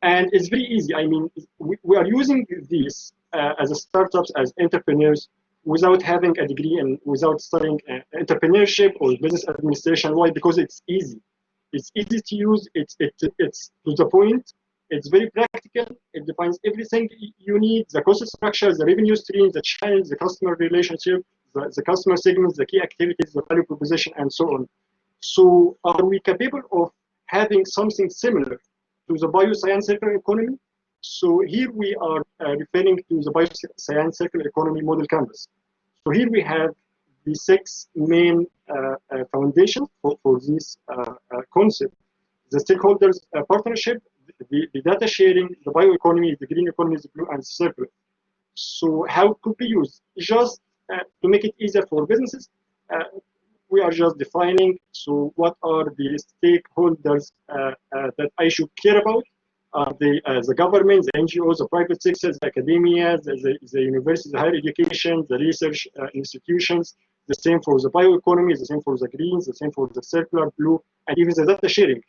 And it's very easy. I mean, we are using this as a startups, as entrepreneurs, without having a degree and without studying entrepreneurship or business administration. Why? Because it's easy. It's easy to use. It's to the point. It's very practical. It defines everything you need: the cost structure, the revenue streams, the channels, the customer relationship, the customer segments, the key activities, the value proposition, and so on. So, are we capable of having something similar to the Bio-Cyan circular economy? So here we are referring to the Bio-Cyan circular economy model canvas. So here we have the 6 main foundations for this concept: the stakeholders partnership, the data sharing, the bioeconomy, the green economy, the blue, and the circular. So how it could be used? Just to make it easier for businesses, we are just defining, so what are the stakeholders that I should care about? Are they the government, the NGOs, the private sectors, the academia, the universities, the higher education, the research institutions? The same for the bioeconomy, the same for the greens, the same for the circular, blue, and even the data sharing.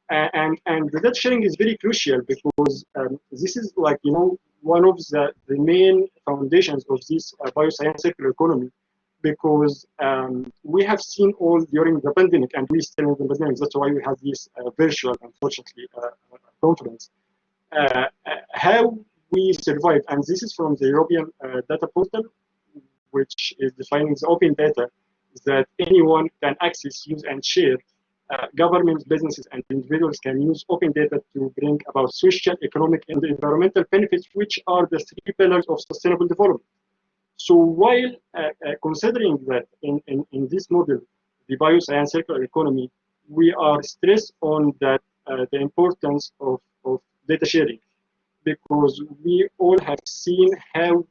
And the data sharing is very crucial because this is, like, one of the main foundations of this Bio-Cyan circular economy, because we have seen all during the pandemic, and we still in the pandemic. That's why we have this virtual, unfortunately, conference. How we survived, and this is from the European data portal, which is defining the open data that anyone can access, use, and share. Governments, businesses, and individuals can use open data to bring about social, economic, and environmental benefits, which are the 3 pillars of sustainable development. So while considering that in this model, the Bio-Cyan circular economy, we are stressed on that the importance of data sharing, because we all have seen how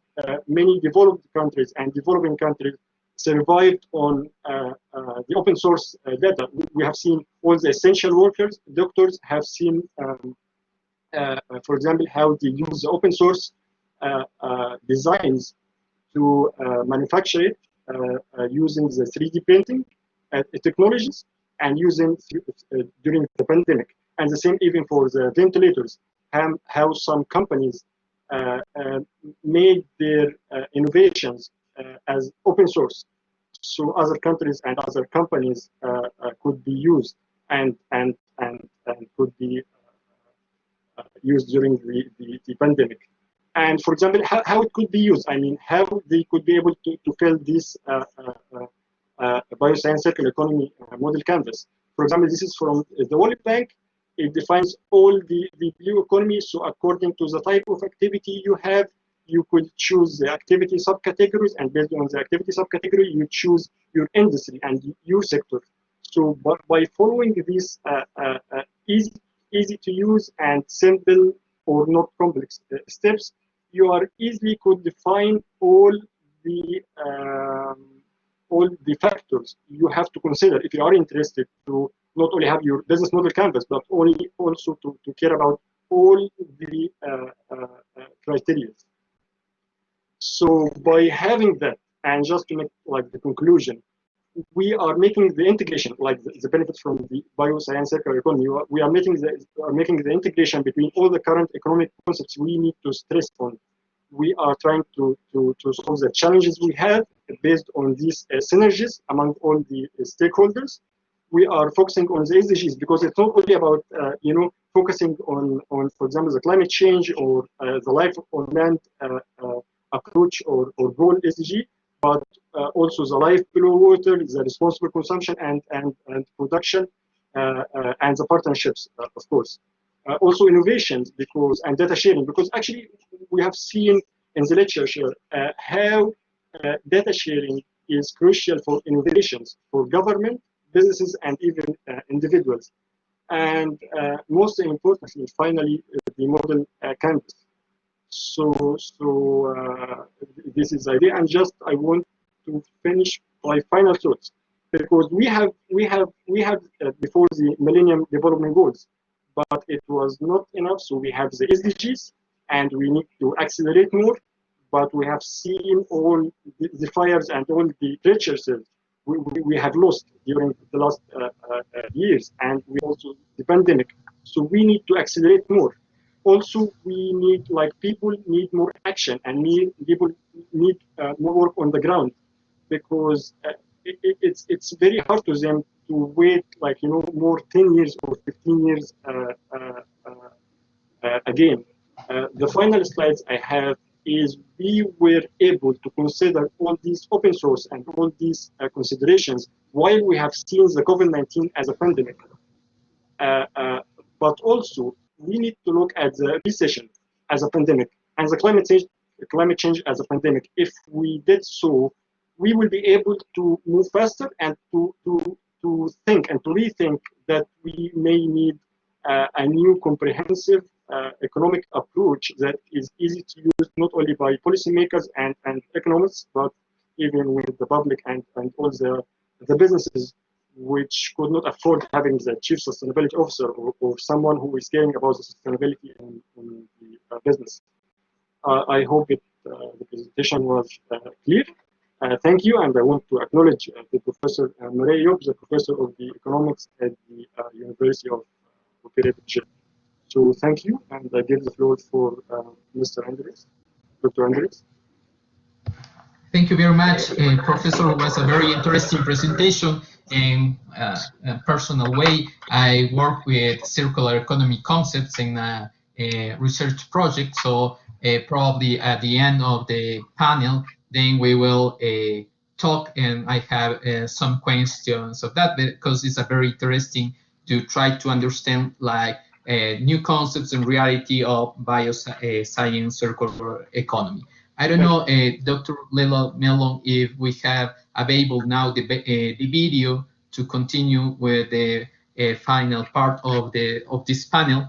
many developed countries and developing countries survived on the open source data. We have seen all the essential workers, doctors have seen, for example, how they use the open source designs to manufacture it using the 3D printing technologies and using during the pandemic. And the same even for the ventilators, how some companies made their innovations as open source, so other countries and other companies could be used and could be used during the pandemic. And for example, how it could be used, I mean, how they could be able to fill this Bio-Cyan circular economy model canvas. For example, this is from the World Bank. It defines all the blue economy. So according to the type of activity you have, you could choose the activity subcategories, and based on the activity subcategory, you choose your industry and your sector. So by following these easy to use and simple or not complex steps, you are easily could define all the factors you have to consider if you are interested to not only have your business model canvas, but also to care about all the criteria. So by having that, and just to make like the conclusion, we are making the integration, like the benefits from the Bio-Cyan circular economy. We are making the integration between all the current economic concepts we need to stress on. We are trying to solve the challenges we have based on these synergies among all the stakeholders. We are focusing on the SDGs because it's not only about focusing on for example the climate change or the life on land approach or goal SDG, but also the life below water, the responsible consumption and production, and the partnerships, of course. also innovations and data sharing, because actually we have seen in the literature how data sharing is crucial for innovations for government, businesses, and even individuals. And most importantly, finally, the model canvas. So this is the idea, and just I want to finish my final thoughts, because we have before the Millennium Development Goals, but it was not enough. So we have the SDGs, and we need to accelerate more. But we have seen all the fires and all the treacheries we have lost during the last years, and we also the pandemic. So we need to accelerate more. Also, we need, like, people need more action, and people need more work on the ground, because it's very hard to them to wait, like, more 10 years or 15 years again. The final slides I have is we were able to consider all these open source and all these considerations while we have seen the COVID-19 as a pandemic. But also, we need to look at the recession as a pandemic and the climate change as a pandemic. If we did so, we will be able to move faster and to think and to rethink that we may need a new comprehensive economic approach that is easy to use not only by policymakers and economists, but even with the public and all the businesses which could not afford having the chief sustainability officer or someone who is caring about the sustainability in the business. I hope the presentation was clear. Thank you, and I want to acknowledge the Professor Mireille Job, the Professor of the Economics at the University of Cuenca-Ecuador. So thank you, and I give the floor for Mr. Andres, Dr. Andres. Thank you very much, Professor. It was a very interesting presentation. In a personal way, I work with circular economy concepts in a research project. So probably at the end of the panel, then we will talk, and I have some questions of that, because it's a very interesting to try to understand, like, new concepts and reality of bioscience circular economy. I don't know, Dr. Lela Melon, if we have available now the video to continue with the final part of this panel.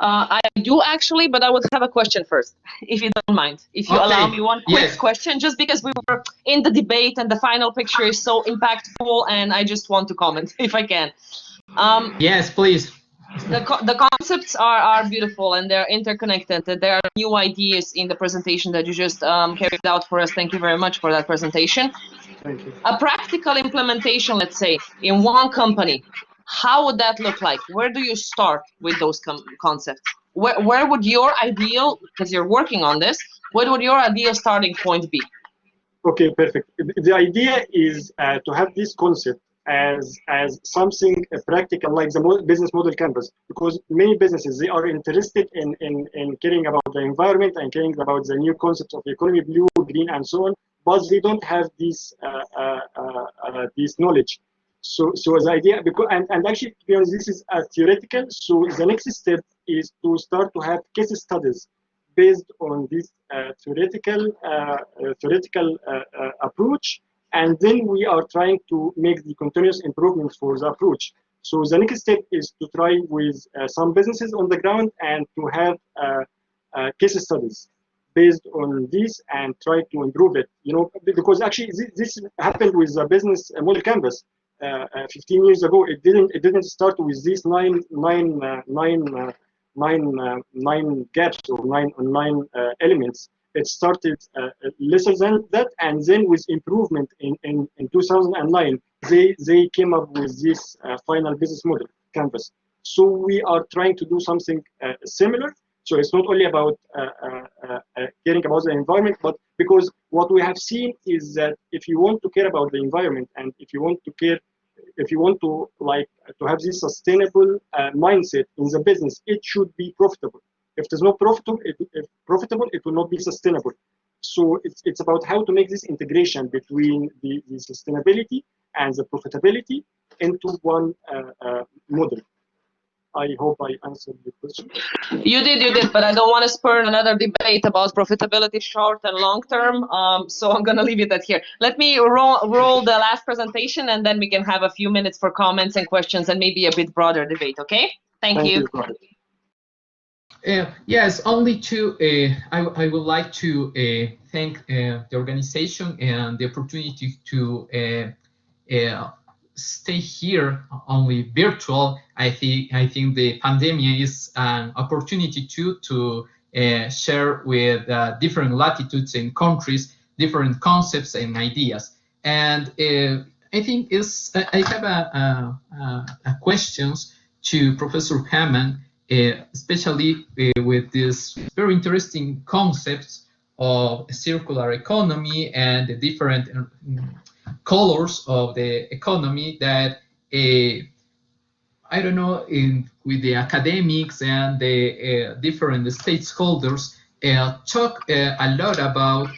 I do actually, but I would have a question first, if you don't mind. If you allow me one quick question, just because we were in the debate and the final picture is so impactful, and I just want to comment, if I can. Yes, please. The concepts are beautiful, and they're interconnected. There are new ideas in the presentation that you just carried out for us. Thank you very much for that presentation. Thank you. A practical implementation, let's say, in one company, how would that look like? Where do you start with those concepts? Where would your ideal, because you're working on this, what would your ideal starting point be? Okay, perfect. The idea is to have this concept as something practical, like the business model canvas, because many businesses, they are interested in caring about the environment and caring about the new concepts of economy, blue, green, and so on, but they don't have this knowledge. So the idea, because and actually, to be honest, this is theoretical. So the next step is to start to have case studies based on this theoretical approach, and then we are trying to make the continuous improvements for the approach. So the next step is to try with some businesses on the ground and to have case studies based on this and try to improve it. Because actually this happened with the business model canvas 15 years ago. It didn't start with these nine gaps or nine elements. It started lesser than that, and then with improvement in 2009, they came up with this final business model canvas. So we are trying to do something similar. So it's not only about caring about the environment, but because what we have seen is that if you want to care about the environment, and if you want to have this sustainable mindset in the business, it should be profitable. If it is not profitable, it will not be sustainable. So it's about how to make this integration between the sustainability and the profitability into one model. I hope I answered the question. You did, but I don't want to spur another debate about profitability short and long term. So I'm going to leave it at here. Let me roll the last presentation, and then we can have a few minutes for comments and questions and maybe a bit broader debate, okay? Thank you. Go ahead. Yes, only to, I would like to thank the organization and the opportunity to stay here only virtual. I think the pandemic is an opportunity to share with different latitudes and countries different concepts and ideas. And I think I have a questions to Professor Hammam, especially with these very interesting concepts of circular economy and the different colors of the economy that I don't know, with the academics and the different stakeholders talk a lot about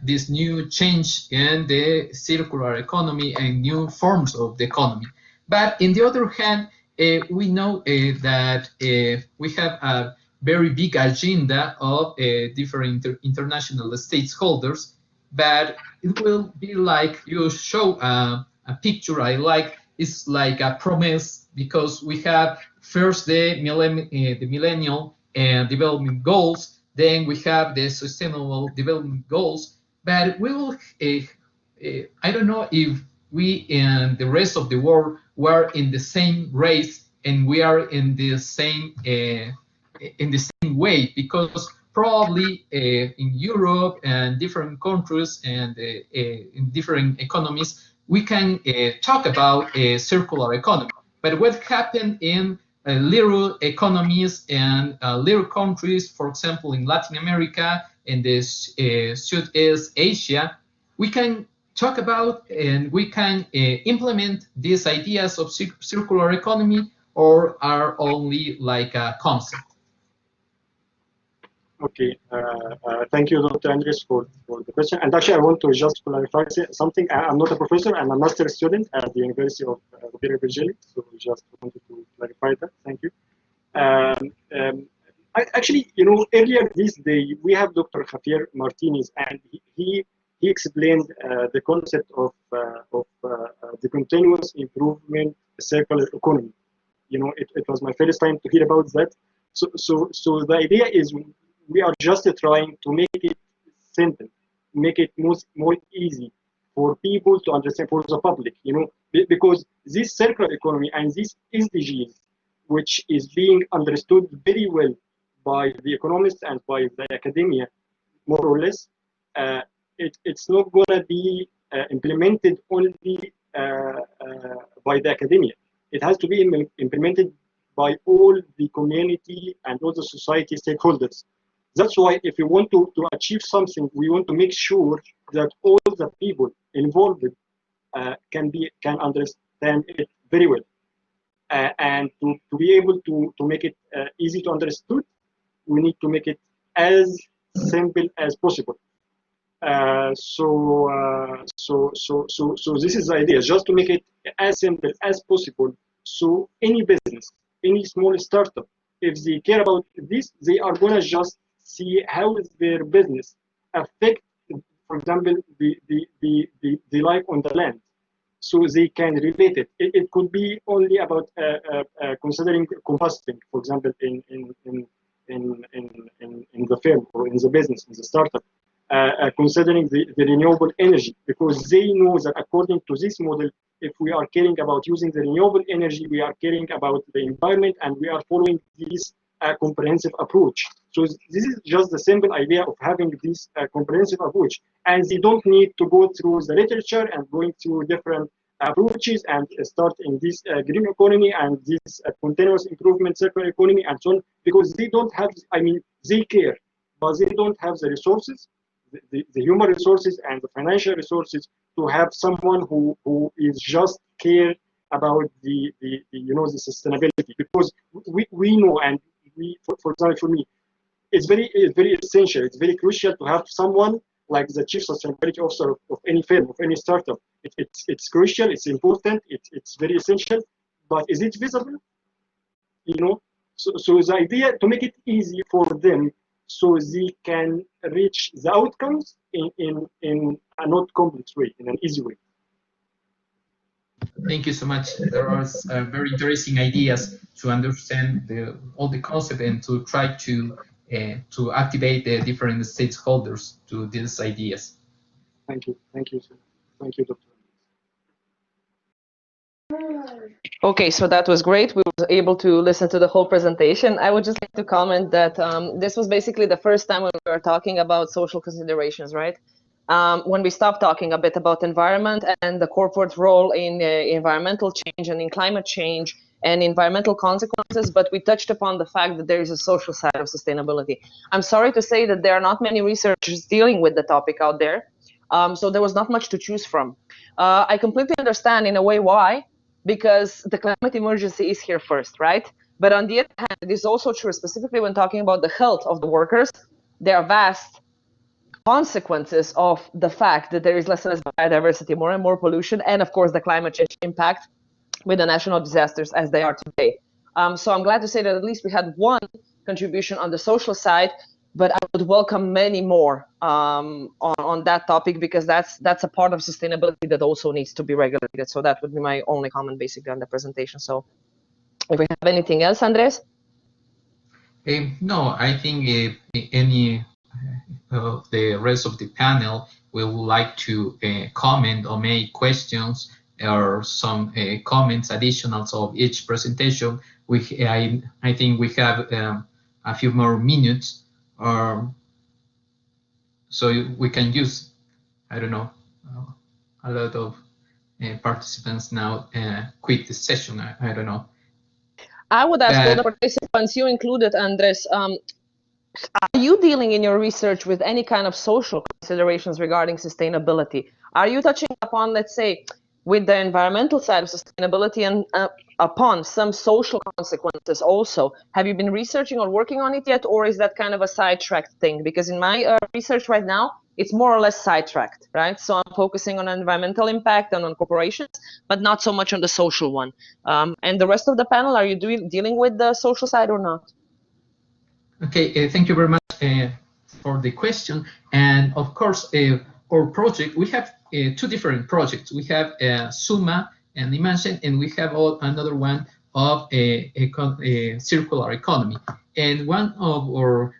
this new change in the circular economy and new forms of the economy. But on the other hand, we know that we have a very big agenda of different international stakeholders, but it will be like you show a picture I like. It's like a promise because we have first the millennial development goals, then we have the sustainable development goals, but we will, I don't know if we and the rest of the world were in the same race and we are in the same way, because probably in Europe and different countries and in different economies, we can talk about a circular economy. But what happened in little economies and little countries, for example, in Latin America and the Southeast Asia, we can talk about and we can implement these ideas of circular economy, or are only like a concept? Okay, thank you, Dr. Andres, for the question. And actually, I want to just clarify something. I'm not a professor, I'm a master student at the University of Rovira Virgili, so just wanted to clarify that. Thank you. Actually, earlier this day, we have Dr. Javier Martinez, and he explained the concept of the continuous improvement circular economy. It was my first time to hear about that. So the idea is we are just trying to make it simple, make it more easy for people to understand, for the public, because this circular economy and this SDGs, which is being understood very well by the economists and by the academia, more or less, it's not going to be implemented only by the academia. It has to be implemented by all the community and all the society stakeholders. That's why if we want to achieve something, we want to make sure that all the people involved can understand it very well. And to be able to make it easy to understood, we need to make it as simple as possible. So this is the idea, just to make it as simple as possible. So any business, any small startup, if they care about this, they are gonna just see how their business affect, for example, the life on the land, so they can relate it. It could be only about considering composting, for example, in the firm or in the business, in the startup, considering the renewable energy, because they know that according to this model, if we are caring about using the renewable energy, we are caring about the environment, and we are following this comprehensive approach. So this is just the simple idea of having this comprehensive approach, and they don't need to go through the literature and going through different approaches and start in this green economy and this continuous improvement circular economy and so on, because they don't have, they care, but they don't have the resources, the human resources and the financial resources to have someone who is just care about the sustainability, because we know, and for example, for me, it's very essential, it's very crucial to have someone like the chief sustainability officer of any firm, of any startup. It's crucial, it's important, it's very essential, but is it visible? So the idea to make it easy for them so they can reach the outcomes in a not complex way, in an easy way. Thank you so much. There are very interesting ideas to understand all the concept and to try to activate the different stakeholders to these ideas. Thank you, sir. Thank you, Dr. Okay, so that was great. We were able to listen to the whole presentation. I would just like to comment that this was basically the first time when we were talking about social considerations, right? When we stopped talking a bit about environment and the corporate role in environmental change and in climate change and environmental consequences, but we touched upon the fact that there is a social side of sustainability. I'm sorry to say that there are not many researchers dealing with the topic out there, so there was not much to choose from. I completely understand in a way why, because the climate emergency is here first, right? But on the other hand, it is also true, specifically when talking about the health of the workers, there are vast consequences of the fact that there is less and less biodiversity, more and more pollution, and of course the climate change impact with the national disasters as they are today. So I'm glad to say that at least we had one contribution on the social side, but I would welcome many more on that topic, because that's a part of sustainability that also needs to be regulated. So that would be my only comment basically on the presentation. So if we have anything else, Andres? No, I think any of the rest of the panel will like to comment or make questions or some comments additionals of each presentation. I think we have a few more minutes, so we can use, I don't know, a lot of participants now quit the session. I don't know. I would ask all the participants, you included, Andres, are you dealing in your research with any kind of social considerations regarding sustainability? Are you touching upon, let's say, with the environmental side of sustainability and upon some social consequences also? Have you been researching or working on it yet, or is that kind of a sidetracked thing? Because in my research right now, it's more or less sidetracked, right? So I'm focusing on environmental impact and on corporations, but not so much on the social one. And the rest of the panel, are you dealing with the social side or not? Okay, thank you very much for the question. And of course, our project, we have two different projects. We have SUMA and Imagine, and we have another one of a circular economy. And one of our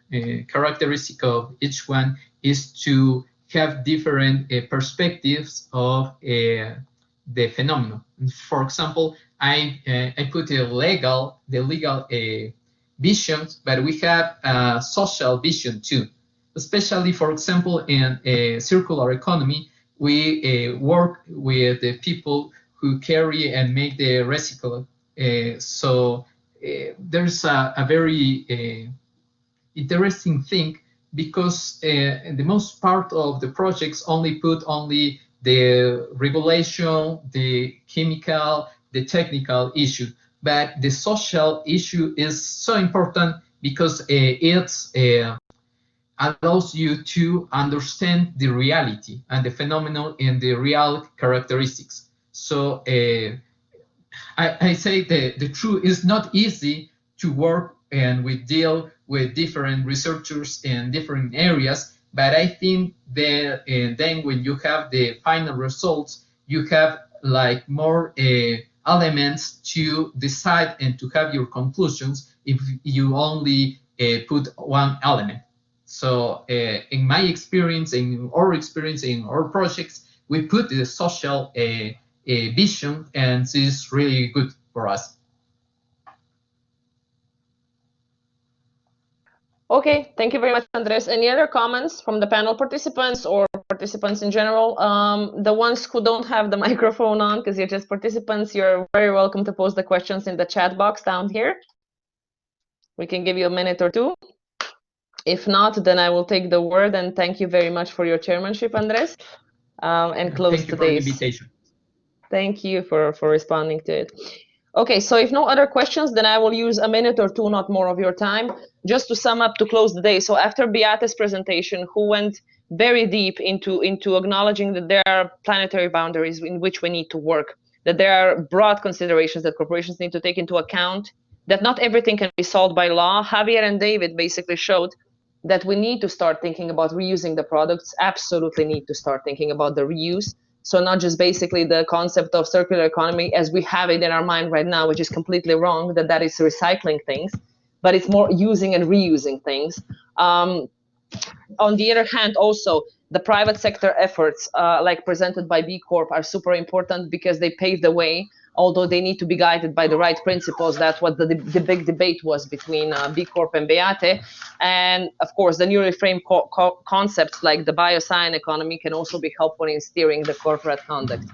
characteristics of each one is to have different perspectives of the phenomenon. For example, I put the legal visions, but we have a social vision too. Especially, for example, in a circular economy, we work with the people who carry and make the recycle. So there's a very interesting thing, because the most part of the projects only put the regulation, the chemical, the technical issue. But the social issue is so important because it allows you to understand the reality and the phenomenon and the real characteristics. So I say that the truth is not easy to work and we deal with different researchers in different areas, but I think that then when you have the final results, you have like more elements to decide and to have your conclusions if you only put one element. So in my experience, in our projects, we put the social vision, and this is really good for us. Okay, thank you very much, Andres. Any other comments from the panel participants or participants in general? The ones who don't have the microphone on, because you're just participants, you're very welcome to post the questions in the chat box down here. We can give you a minute or two. If not, then I will take the word and thank you very much for your chairmanship, Andres, and close Thank you today's. for the invitation. Thank you for responding to it. Okay, so if no other questions, then I will use a minute or two, not more of your time, just to sum up, to close the day. So after Beate's presentation, who went very deep into acknowledging that there are planetary boundaries in which we need to work, that there are broad considerations that corporations need to take into account that not everything can be solved by law. Javier and David basically showed that we need to start thinking about reusing the products, absolutely need to start thinking about the reuse. So not just basically the concept of circular economy as we have it in our mind right now, which is completely wrong, that is recycling things, but it's more using and reusing things. On the other hand, also the private sector efforts, like presented by B Corp, are super important because they pave the way. Although they need to be guided by the right principles, that's what the big debate was between B Corp and Beate. And of course, the newly framed concepts like the Bio-Cyan economy can also be helpful in steering the corporate conduct.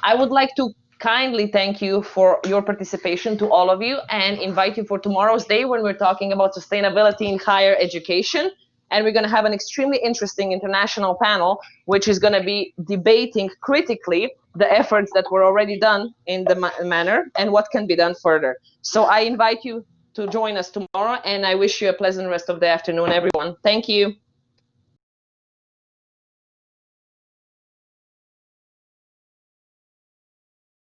I would like to kindly thank you for your participation, to all of you, and invite you for tomorrow's day when we're talking about sustainability in higher education. And we're going to have an extremely interesting international panel, which is going to be debating critically the efforts that were already done in the manner and what can be done further. So I invite you to join us tomorrow, and I wish you a pleasant rest of the afternoon, everyone. Thank you.